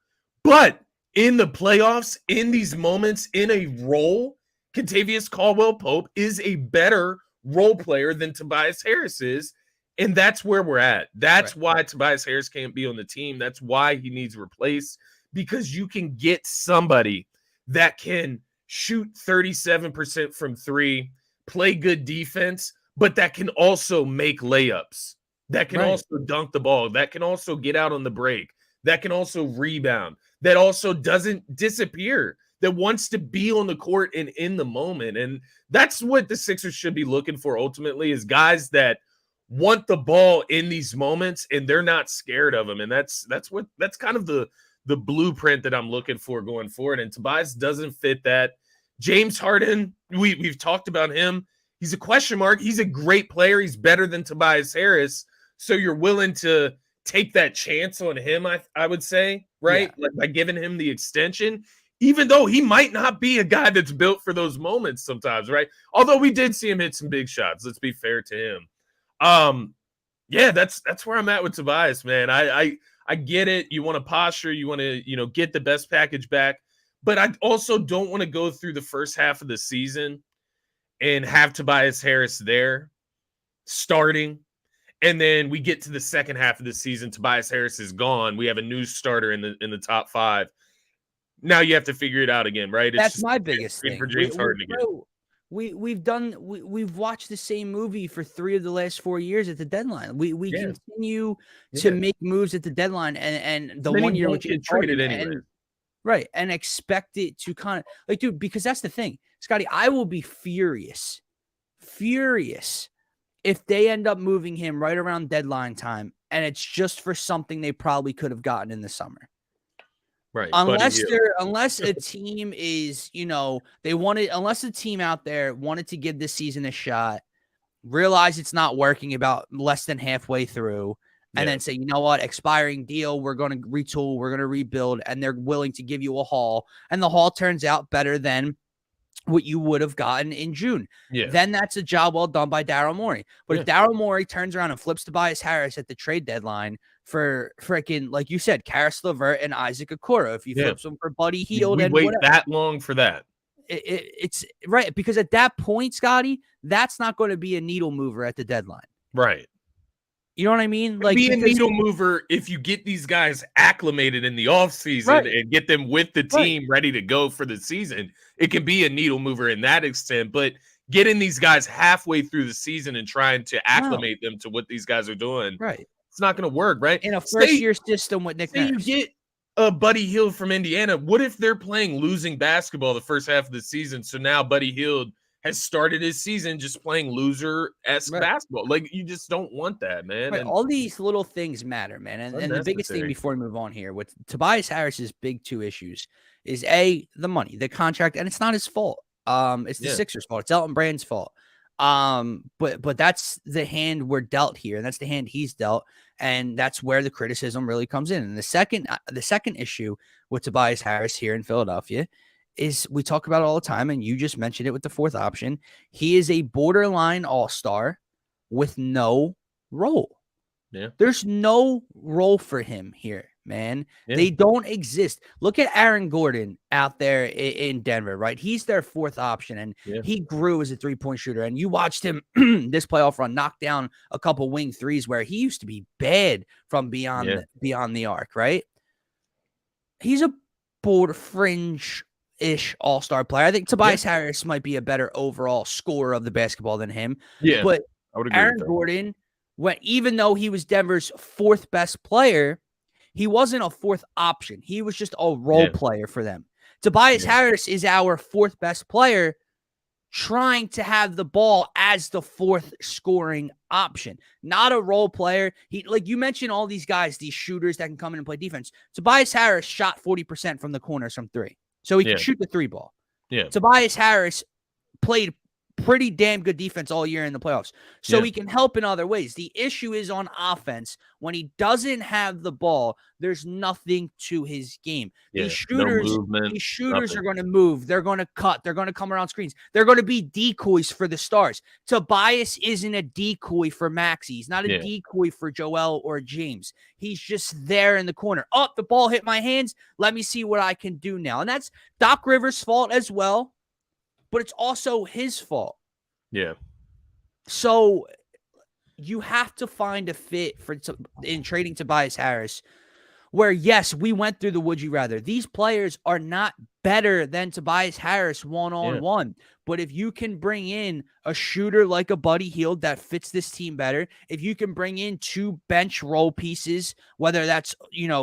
But in the playoffs, in these moments, in a role, Kentavious Caldwell-Pope is a better role player than Tobias Harris is, and that's where we're at. That's why Tobias Harris can't be on the team. That's why he needs replaced, because you can get somebody that can shoot 37% from three, play good defense, but that can also make layups, that can also dunk the ball, that can also get out on the break, that can also rebound, that also doesn't disappear, that wants to be on the court and in the moment. And that's what the Sixers should be looking for ultimately, is guys that want the ball in these moments and they're not scared of them. And that's kind of the blueprint that I'm looking for going forward. And Tobias doesn't fit that. James Harden, we've talked about him. He's a question mark. He's a great player. He's better than Tobias Harris. So you're willing to take that chance on him, I would say, right? Yeah. Like, by giving him the extension, even though he might not be a guy that's built for those moments sometimes, right? Although we did see him hit some big shots. Let's be fair to him. Yeah, that's where I'm at with Tobias, man. I get it. You want to posture, you want to, get the best package back, but I also don't want to go through the first half of the season and have Tobias Harris there starting, and then we get to the second half of the season, Tobias Harris is gone. We have a new starter in the top five. Now you have to figure it out again, right? That's my biggest thing. For James Harden again. We've watched the same movie for 3 of the last 4 years at the deadline. We continue to make moves at the deadline, and the 1 year get traded anyway. Right, and expect it to kind of like, dude, because that's the thing, Scotty. I will be furious if they end up moving him right around deadline time, and it's just for something they probably could have gotten in the summer. Right. Unless a team is, unless a team out there wanted to give this season a shot, realize it's not working about less than halfway through, and then say, you know what, expiring deal, we're going to retool, we're going to rebuild, and they're willing to give you a haul, and the haul turns out better than what you would have gotten in June. Then that's a job well done by Daryl Morey. But if Daryl Morey turns around and flips Tobias Harris at the trade deadline for freaking, like you said, Karis LeVert and Isaac Okoro, if you flip them for Buddy Hield, we wait that long for that. It's right, because at that point, Scotty, that's not going to be a needle mover at the deadline. Right. You know what I mean? Like, be a needle mover if you get these guys acclimated in the offseason and get them with the team ready to go for the season. It can be a needle mover in that extent, but getting these guys halfway through the season and trying to acclimate them to what these guys are doing, it's not going to work, right? In a first-year system with Nick Nurse. You get a Buddy Hield from Indiana. What if they're playing losing basketball the first half of the season, so now Buddy Hield has started his season just playing loser-esque basketball? Like, you just don't want that, man. And all these little things matter, man. And the biggest thing before we move on here with Tobias Harris's big two issues is the money, the contract, and it's not his fault. It's the Sixers' fault. It's Elton Brand's fault. But that's the hand we're dealt here, and that's the hand he's dealt, and that's where the criticism really comes in. And the second issue with Tobias Harris here in Philadelphia is, we talk about it all the time, and you just mentioned it with the fourth option. He is a borderline all-star with no role. There's no role for him here, man. They don't exist. Look at Aaron Gordon out there in Denver, right? He's their fourth option, and he grew as a three-point shooter. And you watched him this playoff run knock down a couple wing threes where he used to be bad from beyond the arc, right? He's a border fringe ish all-star player. I think Tobias Harris might be a better overall scorer of the basketball than him. Yeah, but I would agree Aaron with that. Gordon, even though he was Denver's fourth best player, he wasn't a fourth option. He was just a role player for them. Tobias Harris is our fourth best player, trying to have the ball as the fourth scoring option, not a role player. Like you mentioned, all these guys, these shooters that can come in and play defense. Tobias Harris shot 40% from the corners from three, so he could shoot the three ball. Tobias Harris played pretty damn good defense all year in the playoffs, so he can help in other ways. The issue is on offense. When he doesn't have the ball, there's nothing to his game. These shooters, are going to move. They're going to cut. They're going to come around screens. They're going to be decoys for the stars. Tobias isn't a decoy for Maxey. He's not a decoy for Joel or James. He's just there in the corner. Oh, the ball hit my hands. Let me see what I can do now. And that's Doc Rivers' fault as well, but it's also his fault. Yeah. So you have to find a fit in trading Tobias Harris where, yes, we went through the would you rather. These players are not better than Tobias Harris one-on-one. But if you can bring in a shooter like a Buddy Hield that fits this team better, if you can bring in two bench role pieces, whether that's,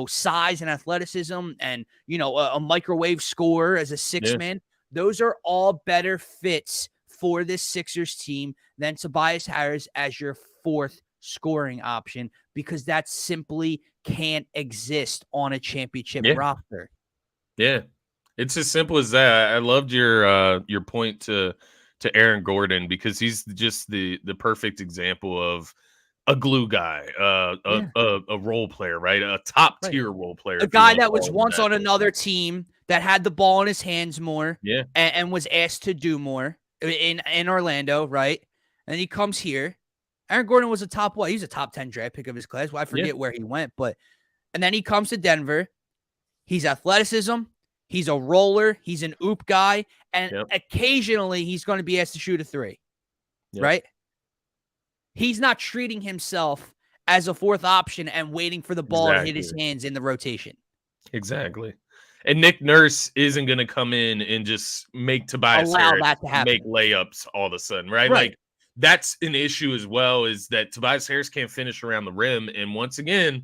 size and athleticism and, a microwave scorer as a six-man, those are all better fits for this Sixers team than Tobias Harris as your fourth scoring option, because that simply can't exist on a championship roster. Yeah, it's as simple as that. I loved your point to Aaron Gordon, because he's just the perfect example of a glue guy, a role player, right? A top tier role player, a guy that was once on another team that had the ball in his hands more, and was asked to do more in Orlando, right? And he comes here. Aaron Gordon was he's a top 10 draft pick of his class. Well, I forget where he went, and then he comes to Denver. He's athleticism. He's a roller. He's an oop guy. And occasionally he's going to be asked to shoot a three, right? He's not treating himself as a fourth option and waiting for the ball to hit his hands in the rotation. Exactly. And Nick Nurse isn't going to come in and just make Tobias Harris make layups all of a sudden, right? Like, that's an issue as well, is that Tobias Harris can't finish around the rim. And once again,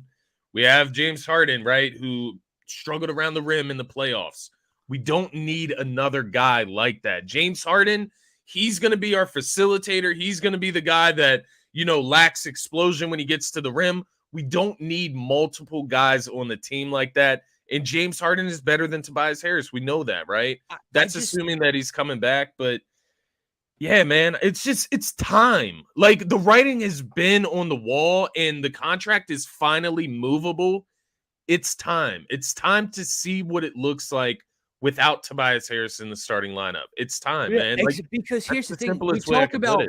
we have James Harden, right, who struggled around the rim in the playoffs. We don't need another guy like that. James Harden, he's going to be our facilitator. He's going to be the guy that, lacks explosion when he gets to the rim. We don't need multiple guys on the team like that. And James Harden is better than Tobias Harris. We know that, right? That's assuming that he's coming back. But yeah, man, it's time. Like, the writing has been on the wall and the contract is finally movable. It's time. It's time to see what it looks like without Tobias Harris in the starting lineup. It's time, man. Because here's the thing. We talk about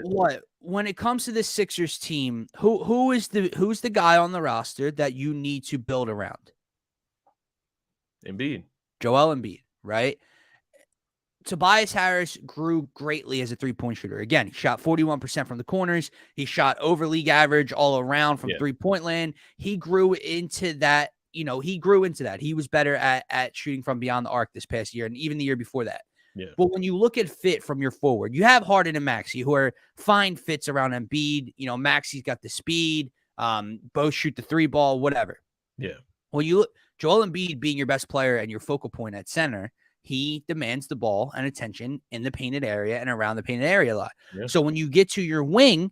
when it comes to this Sixers team, who's the guy on the roster that you need to build around? Embiid. Joel Embiid, right? Tobias Harris grew greatly as a three-point shooter. Again, he shot 41% from the corners. He shot over league average all around from three-point land. He grew into that. He was better at shooting from beyond the arc this past year and even the year before that. Yeah. But when you look at fit from your forward, you have Harden and Maxey, who are fine fits around Embiid. Maxey's got the speed. Both shoot the three ball, whatever. Yeah. When you look, Joel Embiid being your best player and your focal point at center, he demands the ball and attention in the painted area and around the painted area a lot. Yeah. So when you get to your wing,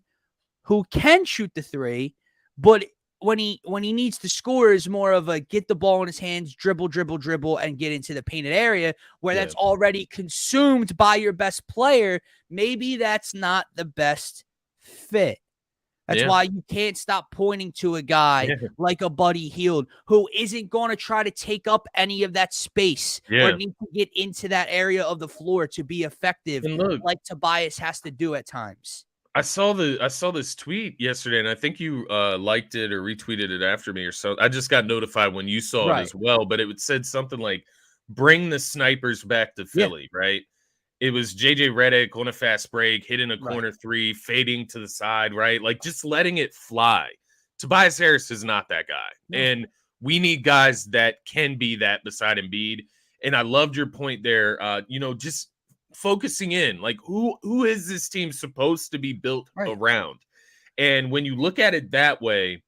who can shoot the three, but when he needs to score is more of a get the ball in his hands, dribble, and get into the painted area where that's already consumed by your best player. Maybe that's not the best fit. That's why you can't stop pointing to a guy like a Buddy Hield who isn't going to try to take up any of that space or need to get into that area of the floor to be effective, like Tobias has to do at times. I saw this tweet yesterday, and I think you liked it or retweeted it after me or so. I just got notified when you saw it as well, but it said something like, bring the snipers back to Philly, right? It was JJ Redick on a fast break, hitting a corner three, fading to the side, right? Like, just letting it fly. Tobias Harris is not that guy. And we need guys that can be that beside Embiid. And I loved your point there. Just focusing in, like who is this team supposed to be built around? And when you look at it that way,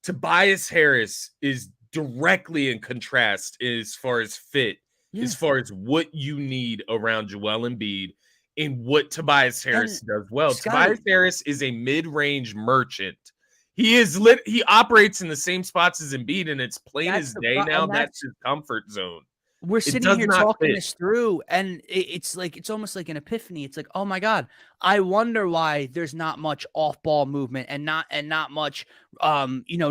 Tobias Harris is directly in contrast as far as fit, as far as what you need around Joel Embiid and what Tobias Harris does well. Tobias Harris is a mid-range merchant. He operates in the same spots as Embiid, and it's plain as day now. That's his comfort zone. We're sitting here talking this through, and it's almost like an epiphany. It's like, oh my God, I wonder why there's not much off-ball movement and not much,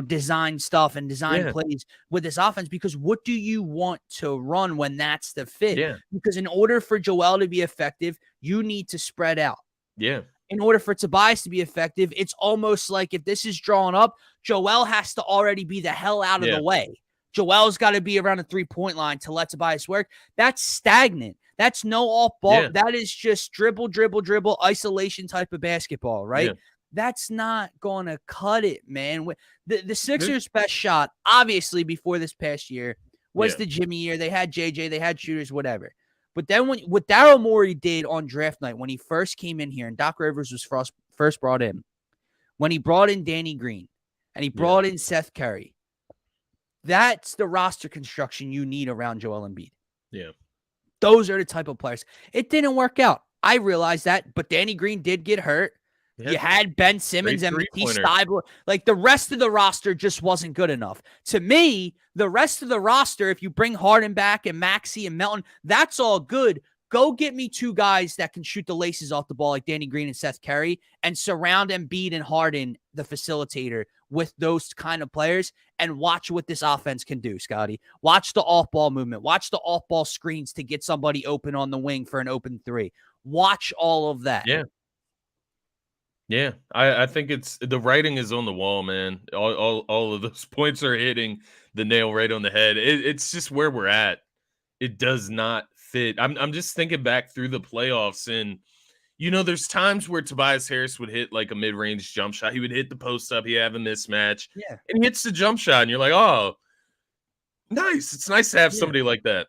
design stuff and design plays with this offense. Because what do you want to run when that's the fit? Yeah. Because in order for Joel to be effective, you need to spread out. Yeah. In order for Tobias to be effective, it's almost like if this is drawn up, Joel has to already be the hell out of the way. Joel's got to be around the 3-point line to let Tobias work. That's stagnant. That's no off ball. That is just dribble, isolation type of basketball, right? Yeah. That's not going to cut it, man. The Sixers' best shot, obviously, before this past year was the Jimmy year. They had JJ, they had shooters, whatever. But then what Daryl Morey did on draft night when he first came in here and Doc Rivers was first brought in, when he brought in Danny Green and he brought in Seth Curry, that's the roster construction you need around Joel Embiid. Yeah. Those are the type of players. It didn't work out. I realize that, but Danny Green did get hurt. Yeah. You had Ben Simmons and Matisse Thybulle. Like, the rest of the roster just wasn't good enough. To me, the rest of the roster, if you bring Harden back and Maxey and Melton, that's all good. Go get me two guys that can shoot the laces off the ball like Danny Green and Seth Curry and surround Embiid and Harden, the facilitator, with those kind of players and watch what this offense can do, Scotty. Watch the off-ball movement. Watch the off-ball screens to get somebody open on the wing for an open three. Watch all of that. Yeah. Yeah, I think it's the writing is on the wall, man. All of those points are hitting the nail right on the head. It's just where we're at. It does not fit. I'm just thinking back through the playoffs, and there's times where Tobias Harris would hit like a mid-range jump shot. He would hit the post up. He'd have a mismatch, and he hits the jump shot, and you're like, oh, nice. It's nice to have somebody like that.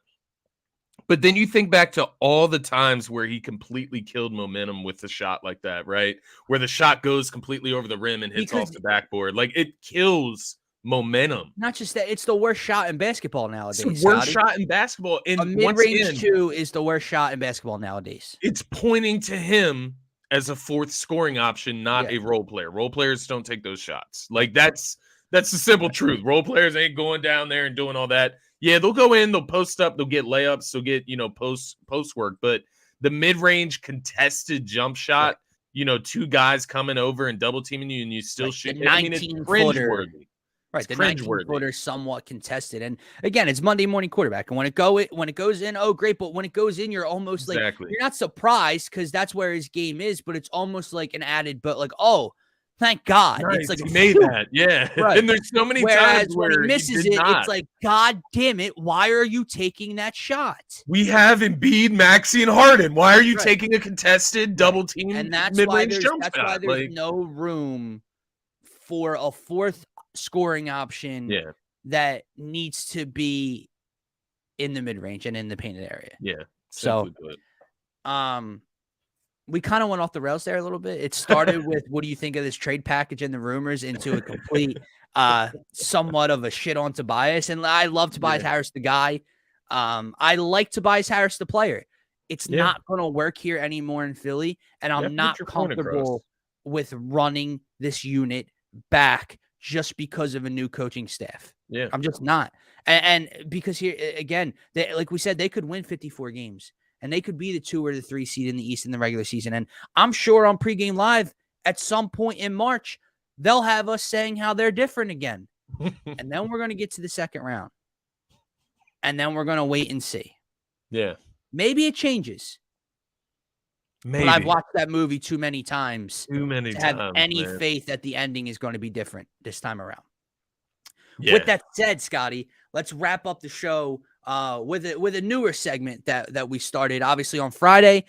But then you think back to all the times where he completely killed momentum with the shot like that, right? Where the shot goes completely over the rim and hits off the backboard. Like, it kills momentum. Not just that, it's the worst shot in basketball nowadays. It's the worst shot in basketball. And a mid-range two is the worst shot in basketball nowadays. It's pointing to him as a fourth scoring option, not a role player. Role players don't take those shots. Like, that's the simple truth. Role players ain't going down there and doing all that. Yeah, they'll go in, they'll post up, they'll get layups, they'll get, post work. But the mid-range contested jump shot, two guys coming over and double teaming you and you still shoot. The 19-footer. Right, the 19-footer somewhat contested. And again, it's Monday morning quarterback. And when it goes in, oh, great. But when it goes in, you're almost like, you're not surprised because that's where his game is, but it's almost like an added, but like, oh, thank God. Nice. It's like, he made that. Yeah. Right. And there's so many times where he misses it. It's like, God damn it. Why are you taking that shot? We have Embiid, Maxey, and Harden. Why are you taking a contested double team? And that's why there's no room for a fourth scoring option that needs to be in the mid-range and in the painted area. Yeah. So, we kind of went off the rails there a little bit. It started with, what do you think of this trade package and the rumors, into a complete, somewhat of a shit on Tobias. And I love Tobias Harris, the guy. I like Tobias Harris, the player. It's not going to work here anymore in Philly. And I'm not comfortable with running this unit back just because of a new coaching staff. Yeah. I'm just not. And because here, again, like we said, they could win 54 games. And they could be the 2 or the 3 seed in the East in the regular season. And I'm sure on Pregame Live at some point in March, they'll have us saying how they're different again. And then we're going to get to the second round. And then we're going to wait and see. Yeah. Maybe it changes. Maybe. But I've watched that movie too many times to have any faith that the ending is going to be different this time around. Yeah. With that said, Scotty, let's wrap up the show with a newer segment that we started. Obviously on Friday,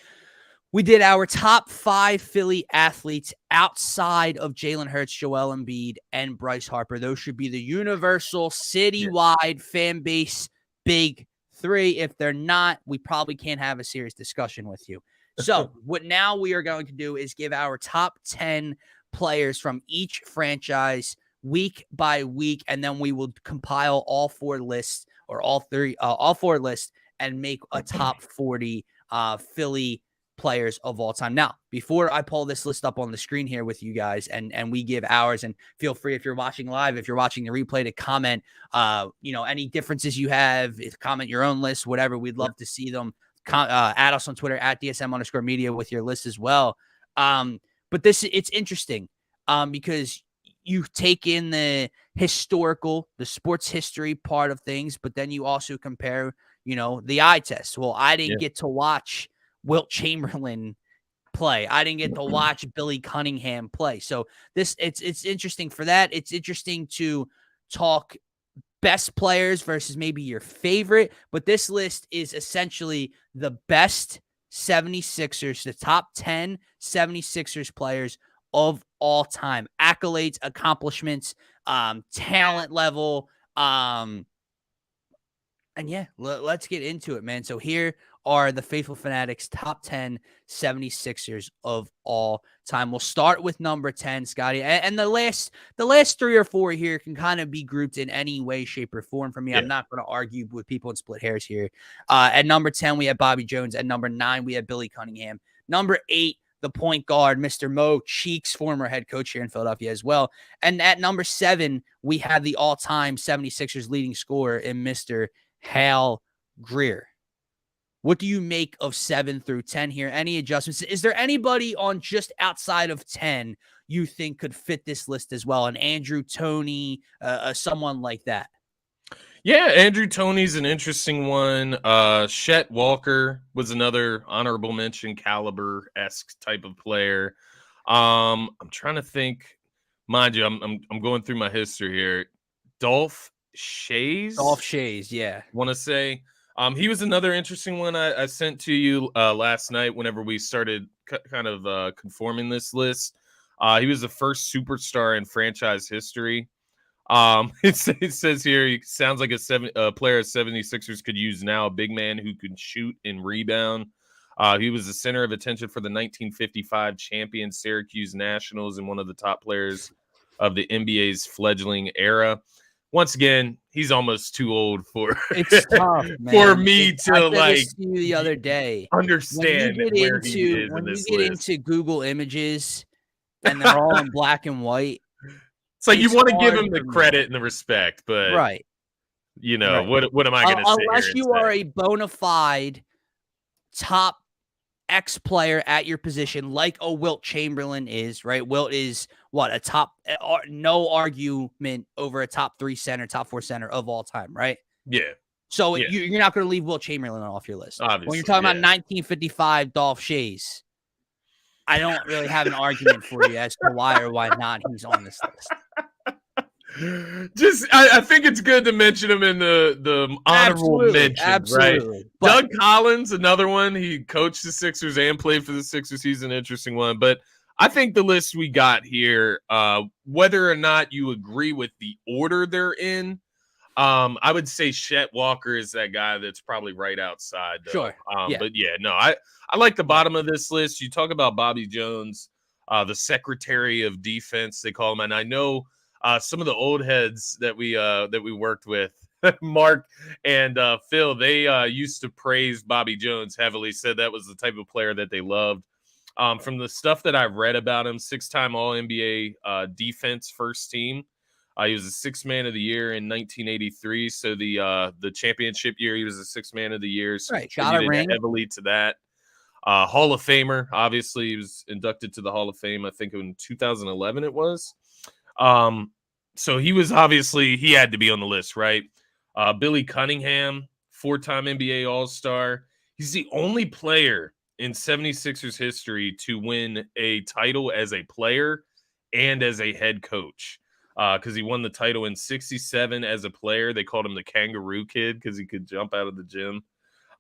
we did our top 5 Philly athletes outside of Jalen Hurts, Joel Embiid, and Bryce Harper. Those should be the universal citywide fan base big 3. If they're not, we probably can't have a serious discussion with you. So what now we are going to do is give our top 10 players from each franchise week by week, and then we will compile all 4 lists or all 4 lists and make a top 40 Philly players of all time. Now, before I pull this list up on the screen here with you guys and we give ours, and feel free if you're watching live, if you're watching the replay, to comment any differences you have, comment your own list, whatever. We'd love to see them. Add us on Twitter at DSM_media with your list as well. But it's interesting because you take in the sports history part of things, but then you also compare, the eye test. Well, I didn't get to watch Wilt Chamberlain play. I didn't get to watch Billy Cunningham play. So it's interesting for that. It's interesting to talk best players versus maybe your favorite, but this list is essentially the best 76ers, the top 10 76ers players of all time. Accolades, accomplishments, talent level, and yeah, let's get into it, man. So here are the Phaithful Phanatics top 10 76ers of all time. We'll start with number 10, Scotty. And the last 3 or 4 here can kind of be grouped in any way, shape, or form for me. Yeah. I'm not going to argue with people and split hairs here. At number 10, we have Bobby Jones. At number 9, we have Billy Cunningham. Number 8, the point guard, Mr. Mo Cheeks, former head coach here in Philadelphia as well. And at number 7, we have the all-time 76ers leading scorer in Mr. Hal Greer. What do you make of 7 through 10 here? Any adjustments? Is there anybody on just outside of 10 you think could fit this list as well? An Andrew Toney, someone like that? Yeah, Andrew Toney's an interesting one. Chet Walker was another honorable mention, caliber-esque type of player. I'm trying to think. Mind you, I'm going through my history here. Dolph Schayes, yeah. Want to say. He was another interesting one I sent to you last night whenever we started kind of conforming this list. He was the first superstar in franchise history. It says here, he sounds like a player 76ers could use now, a big man who could shoot and rebound. He was the center of attention for the 1955 champion Syracuse Nationals and one of the top players of the NBA's fleggling era. Once again, he's almost too old for it's tough, man. For me to like the other day understand where he is in this list. When you get into Google Images and they're all in black and white, it's like you want to give him the credit and the respect, but right, right. What am I going to say? Unless you are a bona fide top X player at your position, like a Wilt Chamberlain is, right? Wilt is what, a top, no argument over a top 3 center, top 4 center of all time, right? Yeah. So you're not going to leave Wilt Chamberlain off your list. Obviously, when you're talking about 1955 Dolph Schayes, I don't really have an argument for you as to why or why not he's on this list. I think it's good to mention him in the honorable mentions, right? But Doug Collins, another one. He coached the Sixers and played for the Sixers. He's an interesting one. But I think the list we got here, whether or not you agree with the order they're in, I would say Chet Walker is that guy that's probably right outside, though. Sure. But yeah, no, I like the bottom of this list. You talk about Bobby Jones, the Secretary of Defense, they call him. And I know some of the old heads that we worked with, Mark and Phil, they used to praise Bobby Jones heavily, said that was the type of player that they loved. From the stuff that I've read about him, 6-time All-NBA defense first team. He was a 6th man of the year in 1983. So the championship year, he was a 6th man of the year. So right, got a ring heavily to that. Hall of Famer, obviously, he was inducted to the Hall of Fame. I think in 2011 it was. So he was he had to be on the list, right? Billy Cunningham, 4-time NBA All-Star. He's the only player in 76ers history to win a title as a player and as a head coach. Because he won the title in 67 as a player. They called him the Kangaroo Kid because he could jump out of the gym.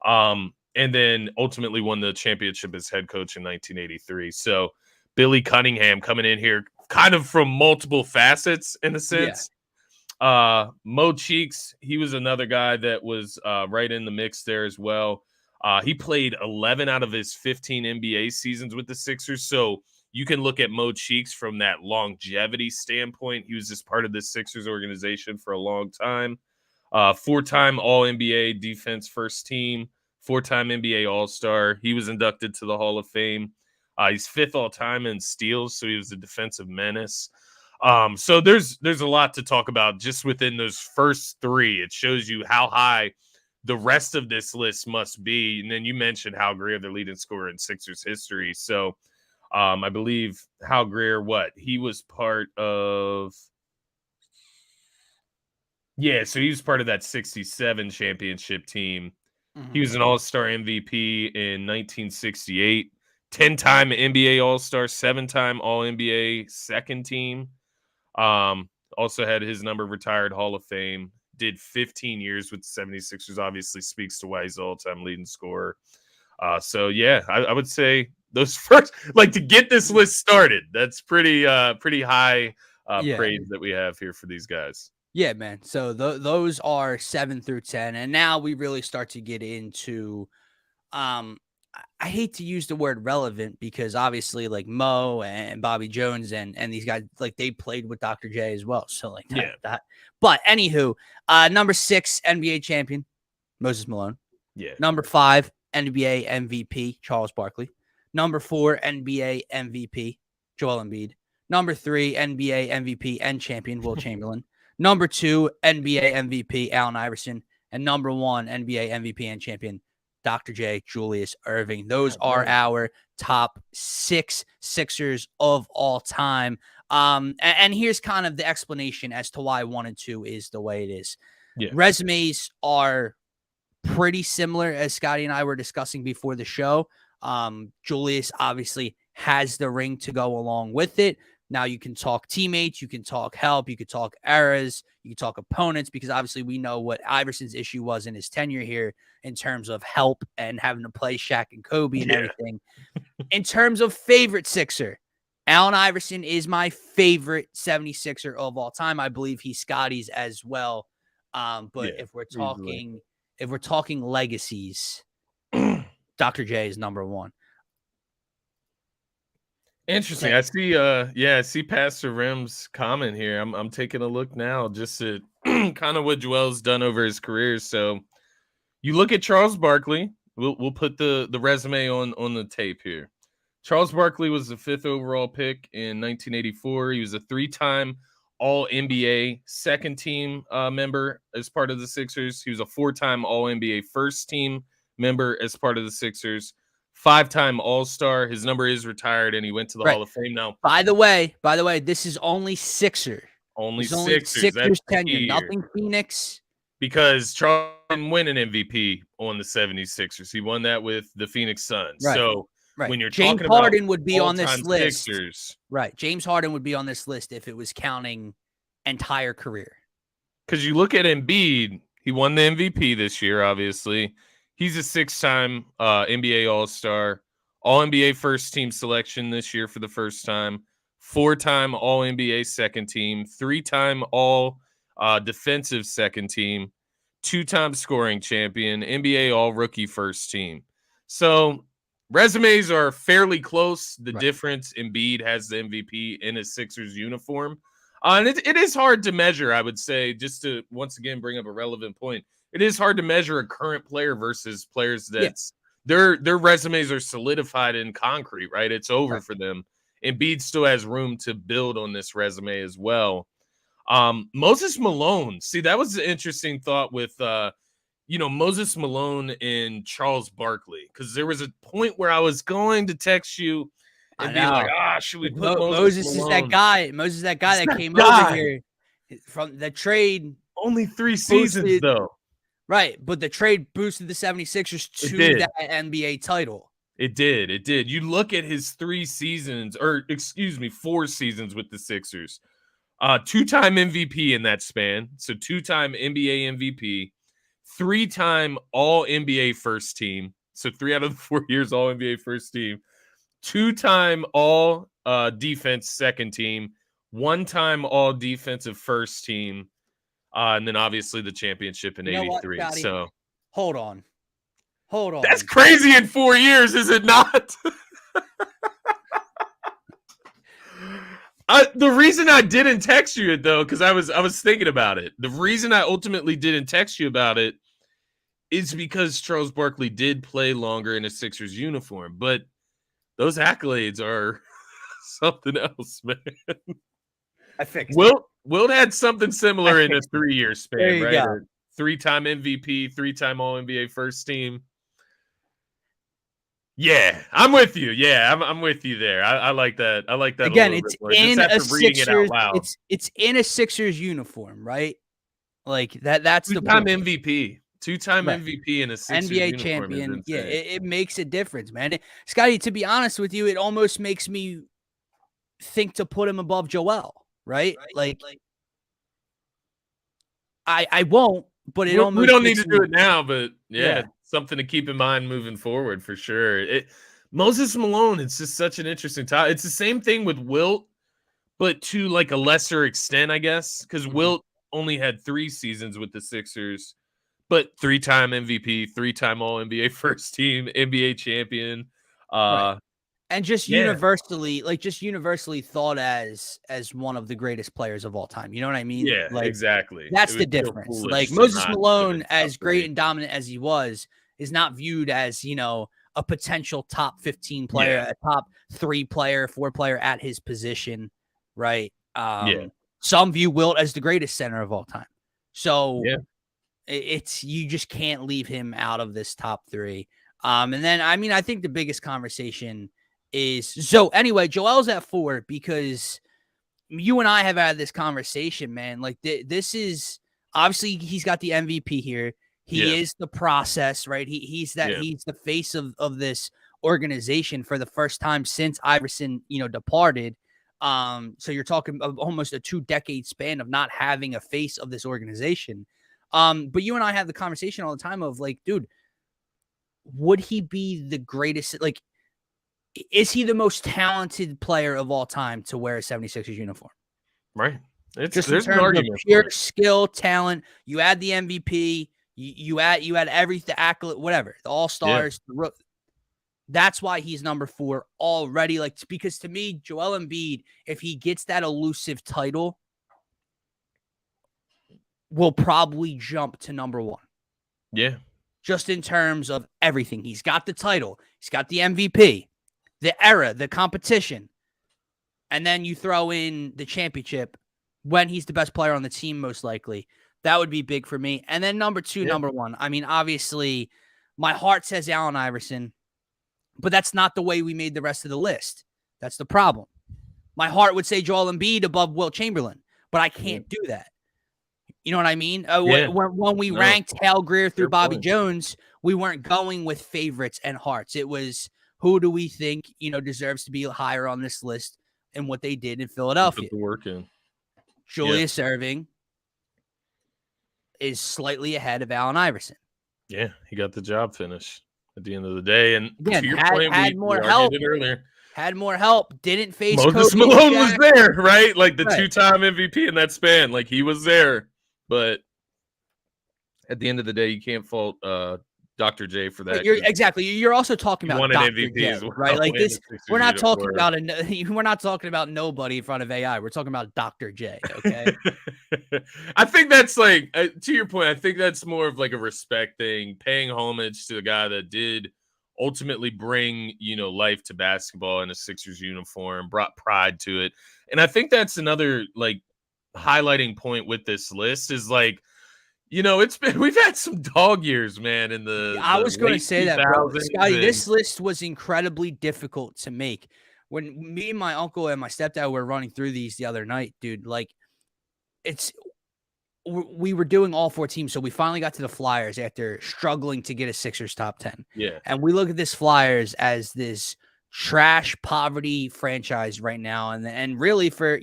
And then ultimately won the championship as head coach in 1983. So Billy Cunningham coming in here kind of from multiple facets in a sense. Mo Cheeks, he was another guy that was right in the mix there as well. He played 11 out of his 15 NBA seasons with the Sixers. So you can look at Mo Cheeks from that longevity standpoint. He was just part of the Sixers organization for a long time. 4-time All-NBA defense first team, 4-time NBA All-Star. He was inducted to the Hall of Fame. He's 5th all-time in steals, so he was a defensive menace. So there's a lot to talk about just within those first 3. It shows you how high the rest of this list must be. And then you mentioned Hal Greer, the leading scorer in Sixers history. So I believe Hal Greer, he was part of... Yeah, so he was part of that 67 championship team. He was an all-star MVP in 1968, 10-time NBA All-Star, 7-time All-NBA second team. Also had his number retired Hall of Fame. Did 15 years with the 76ers, obviously speaks to why he's the all-time leading scorer. So, yeah, I would say those first, to get this list started, that's pretty high praise that we have here for these guys. Yeah, man. So those are 7 through 10. And now we really start to get into, I hate to use the word relevant because obviously Mo and Bobby Jones and these guys, they played with Dr. J as well. So that. But anywho, number 6 NBA champion, Moses Malone. Yeah. Number 5 NBA MVP, Charles Barkley. Number 4 NBA MVP, Joel Embiid. Number 3 NBA MVP and champion, Will Chamberlain. Number 2, NBA MVP, Allen Iverson. And number 1, NBA MVP and champion, Dr. J, Julius Erving. Those are our top 6 Sixers of all time. And here's kind of the explanation as to why 1 and 2 is the way it is. Yeah. Resumes are pretty similar, as Scotty and I were discussing before the show. Julius obviously has the ring to go along with it. Now you can talk teammates, you can talk help, you can talk eras, you can talk opponents, because obviously we know what Iverson's issue was in his tenure here in terms of help and having to play Shaq and Kobe and everything. In terms of favorite Sixer, Allen Iverson is my favorite 76er of all time. I believe he's Scotty's as well. But if we're talking legacies, Dr. J is number 1. Interesting. I see Pastor Rim's comment here. I'm taking a look now just at kind of what Joel's done over his career. So you look at Charles Barkley. We'll put the resume on the tape here. Charles Barkley was the 5th overall pick in 1984. He was a 3-time All-NBA second team member as part of the Sixers. He was a 4-time All-NBA first team member as part of the Sixers. 5-time All-Star. His number is retired, and he went to the Hall of Fame now. By the way, this is only Sixer. Only Sixers tenure, nothing Phoenix. Because Charles didn't win an MVP on the 76ers. He won that with the Phoenix Suns. Right. So when you're James talking Harden about would be on this list. Sixers, right. James Harden would be on this list if it was counting entire career. Because you look at Embiid, he won the MVP this year, obviously. He's a 6-time NBA All-Star, All-NBA first team selection this year for the first time, 4-time All-NBA second team, 3-time All-Defensive second team, 2-time scoring champion, NBA All-Rookie first team. So resumes are fairly close. The difference, Embiid has the MVP in his Sixers uniform. And it is hard to measure, I would say, just to once again bring up a relevant point. It is hard to measure a current player versus players that's their resumes are solidified in concrete, right? It's over for them. Embiid still has room to build on this resume as well. Moses Malone. See, that was an interesting thought with Moses Malone and Charles Barkley, because there was a point where I was going to text you and be like, should we put Moses Malone? Is that guy. Moses is that guy that came over here from the trade. Only 3 seasons, though. Right, but the trade boosted the 76ers to that NBA title. It did. You look at his 4 seasons with the Sixers. 2-time MVP in that span, so 2-time NBA MVP, 3-time All-NBA first team, so 3 out of the 4 years All-NBA first team, 2-time All-Defense second team, 1-time All-Defensive first team, And then obviously the championship in You know what, 83. Scotty? So Hold on. Hold that's on. crazy in 4 years, is it not? The reason I didn't text you it though, because I was thinking about it. The reason I ultimately didn't text you about it is because Charles Barkley did play longer in a Sixers uniform, but those accolades are something else, man. I fixed it. Wilt had something similar in a fixed it. 3-year There span, you right? go. A 3-time MVP, 3-time All NBA first team. Yeah, I'm with you. Yeah, I'm with you there. I like that. I like that Again, a little it's bit more. Just in a after reading it out Sixers. loud. It's in a Sixers uniform, right? Like that's the Two-time point. MVP. Two-time Right. MVP in a Sixers NBA uniform is champion. Yeah, insane. it makes a difference, man. Scotty, to be honest with you, it almost makes me think to put him above Joel, right? Like I won't, but it We almost don't need makes to do me it now, but yeah, yeah. something to keep in mind moving forward for sure. Moses Malone, it's just such an interesting time. It's the same thing with Wilt, but to like a lesser extent, I guess, because Mhm. Wilt only had 3 seasons with the Sixers, but 3-time MVP, 3-time All NBA first team, NBA champion. Right. Uh, And just yeah, universally thought as one of the greatest players of all time. You know what I mean? yeah, Like exactly. It that's the would feel difference. Like foolish to Moses not put him Malone, in top as great 3. and dominant as he was, is not viewed as, a potential top 15 player, Yeah, a top 3 player, 4 player at his position, right? yeah, Some view Wilt as the greatest center of all time. So yeah, it's you just can't leave him out of this top 3. And then I mean, I think the biggest conversation is so anyway, Joel's at 4 because you and I have had this conversation, man. Like this is obviously he's got the MVP here. yeah, He is the process, right? He's yeah. the face of this organization for the first time since Iverson, departed. So you're talking of almost a 2-decade span of not having a face of this organization. But you and I have the conversation all the time of like, dude, would he be the greatest? Like, is he the most talented player of all time to wear a 76ers uniform? Right. Just in There's an terms of argument for pure it. skill, talent, you add the MVP, you add everything, accolade, whatever, the all Yeah. stars. That's why he's number 4 already. Like because to me, Joel Embiid, if he gets that elusive title, will probably jump to number 1. Yeah. Just in terms of everything, he's got the title, he's got the MVP, the era, the competition, and then you throw in the championship when he's the best player on the team, most likely. That would be big for me. And then number 2, Yeah. number 1. I mean, obviously, my heart says Allen Iverson, but that's not the way we made the rest of the list. That's the problem. My heart would say Joel Embiid above Wilt Chamberlain, but I can't do that. You know what I mean? Yeah. When we No, ranked Hal Greer through fair Bobby point. Jones, we weren't going with favorites and hearts. It was who do we think, deserves to be higher on this list and what they did in You Philadelphia. put the work in. Julius Erving is slightly ahead of Allen Iverson. Yeah. He got the job finished at the end of the day. And Again, to your had point, we more argued help. it earlier. Had more help. Didn't face Moses Kobe and Malone was Shaq. there, right? Like the Right. 2-time MVP in that span. Like he was there. But at the end of the day, you can't fault Dr. J for that. You're also talking He about won an Dr. MVP J, as well. right? Like in this, the Sixers we're not talking uniform. about we're not talking about nobody in front of AI. We're talking about Dr. J. Okay. I think that's like to your point. I think that's more of like a respect thing, paying homage to the guy that did ultimately bring life to basketball in a Sixers uniform, brought pride to it, and I think that's another like highlighting point with this list is like we've had some dog years, man, in I the was going to late say that, bro. 2000s, Scotty, and this list was incredibly difficult to make. When me and my uncle and my stepdad were running through these the other night, dude, like we were doing all 4 teams. So we finally got to the Flyers after struggling to get a Sixers top 10. yeah, And we look at this Flyers as this trash poverty franchise right now. And really for,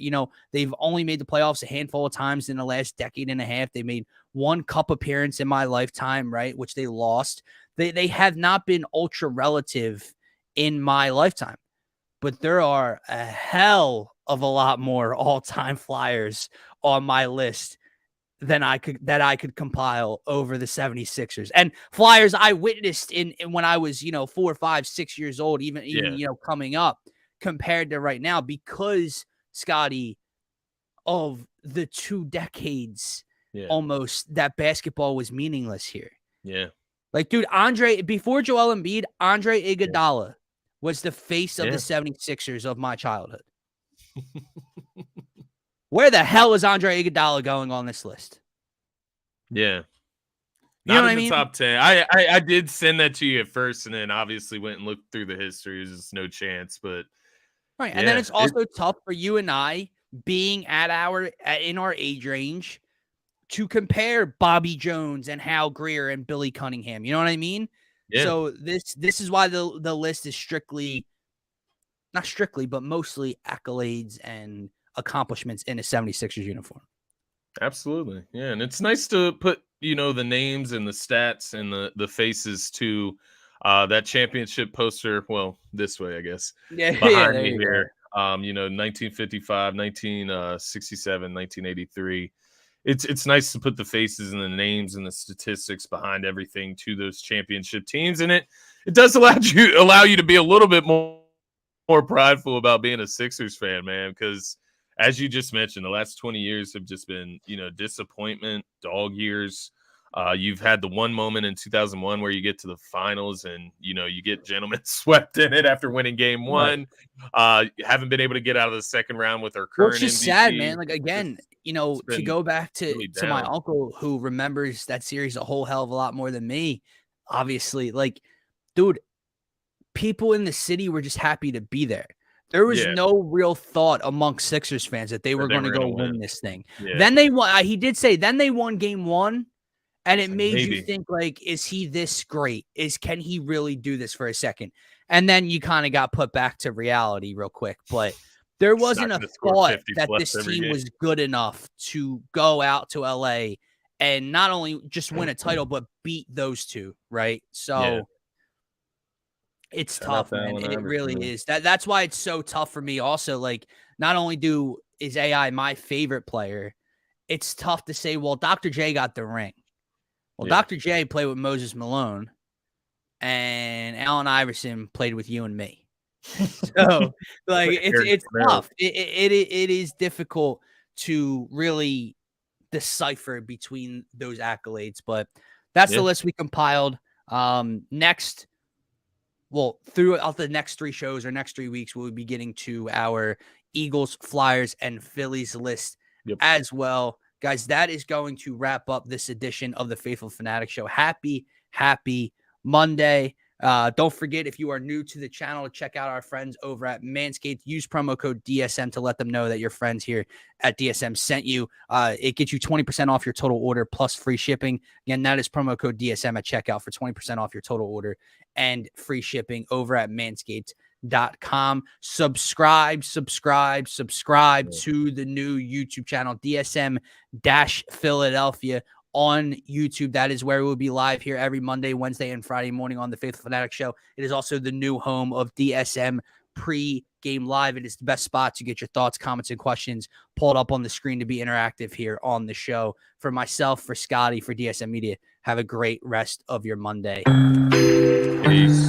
they've only made the playoffs a handful of times in the last decade and a half. They made 1 cup appearance in my lifetime, right? Which they lost. They have not been ultra relative in my lifetime, but there are a hell of a lot more all-time Flyers on my list than I could compile over the 76ers. And Flyers I witnessed in when I was, 4, 5, 6 years old, even coming up, compared to right now, because, Scotty, of the 2 decades almost that basketball was meaningless here. Yeah. Like, dude, before Joel Embiid, Andre Iguodala was the face of the 76ers of my childhood. Where the hell is Andre Iguodala going on this list? Yeah. You know Not what in I the mean? top 10. I did send that to you at first, and then obviously went and looked through the history. There's no chance, but Right. And then it's also tough for you and I, being in our age range, to compare Bobby Jones and Hal Greer and Billy Cunningham. You know what I mean? Yeah. So this is why the list is not strictly, but mostly accolades and accomplishments in a 76ers uniform. Absolutely. Yeah. And it's nice to put, the names and the stats and the faces to that championship poster. Well, this way, I guess. Yeah, Behind there me you here. 1955, 1967, 1983. It's nice to put the faces and the names and the statistics behind everything to those championship teams. And it does allow you to be a little bit more prideful about being a Sixers fan, man, because as you just mentioned, the last 20 years have just been, disappointment, dog years. You've had the one moment in 2001 where you get to the finals and, you get gentlemen swept in it after winning game one. You haven't been able to get out of the second round with our current Which is MVP. sad, man. Like, again, to go back to really my down. uncle, who remembers that series a whole hell of a lot more than me, obviously. Like, dude, people in the city were just happy to be there. There was no real thought amongst Sixers fans that they were going to go win this thing. Yeah. Then they won. He did say, then they won game one, and it made you maybe. think, like, is he this great? Can he really do this for a second? And then you kind of got put back to reality real quick. But there wasn't a thought that this team was good enough to go out to LA and not only just win a title, but beat those two, right? So it's tough, man. It really is. That's why it's so tough for me also. Like, not only is AI my favorite player, it's tough to say, well, Dr. J got the ring. Well, Dr. J played with Moses Malone, and Allen Iverson played with you and me. So, like, it's tough. It is difficult to really decipher between those accolades, but that's the list we compiled. Next, throughout the next 3 shows or next 3 weeks, we'll be getting to our Eagles, Flyers, and Phillies list as well. Guys, that is going to wrap up this edition of the Phaithful Phanatics Show. Happy Monday. Don't forget, if you are new to the channel, to check out our friends over at Manscaped. Use promo code DSM to let them know that your friends here at DSM sent you. It gets you 20% off your total order plus free shipping. Again, that is promo code DSM at checkout for 20% off your total order and free shipping over at manscaped.com. Subscribe to the new YouTube channel, DSM-Philadelphia on YouTube. That is where we'll be live here every Monday, Wednesday, and Friday morning on the Phaithful Fanatic Show. It is also the new home of DSM Pre-Game Live. It is the best spot to get your thoughts, comments, and questions pulled up on the screen to be interactive here on the show. For myself, for Scotty, for DSM Media, have a great rest of your Monday. Peace.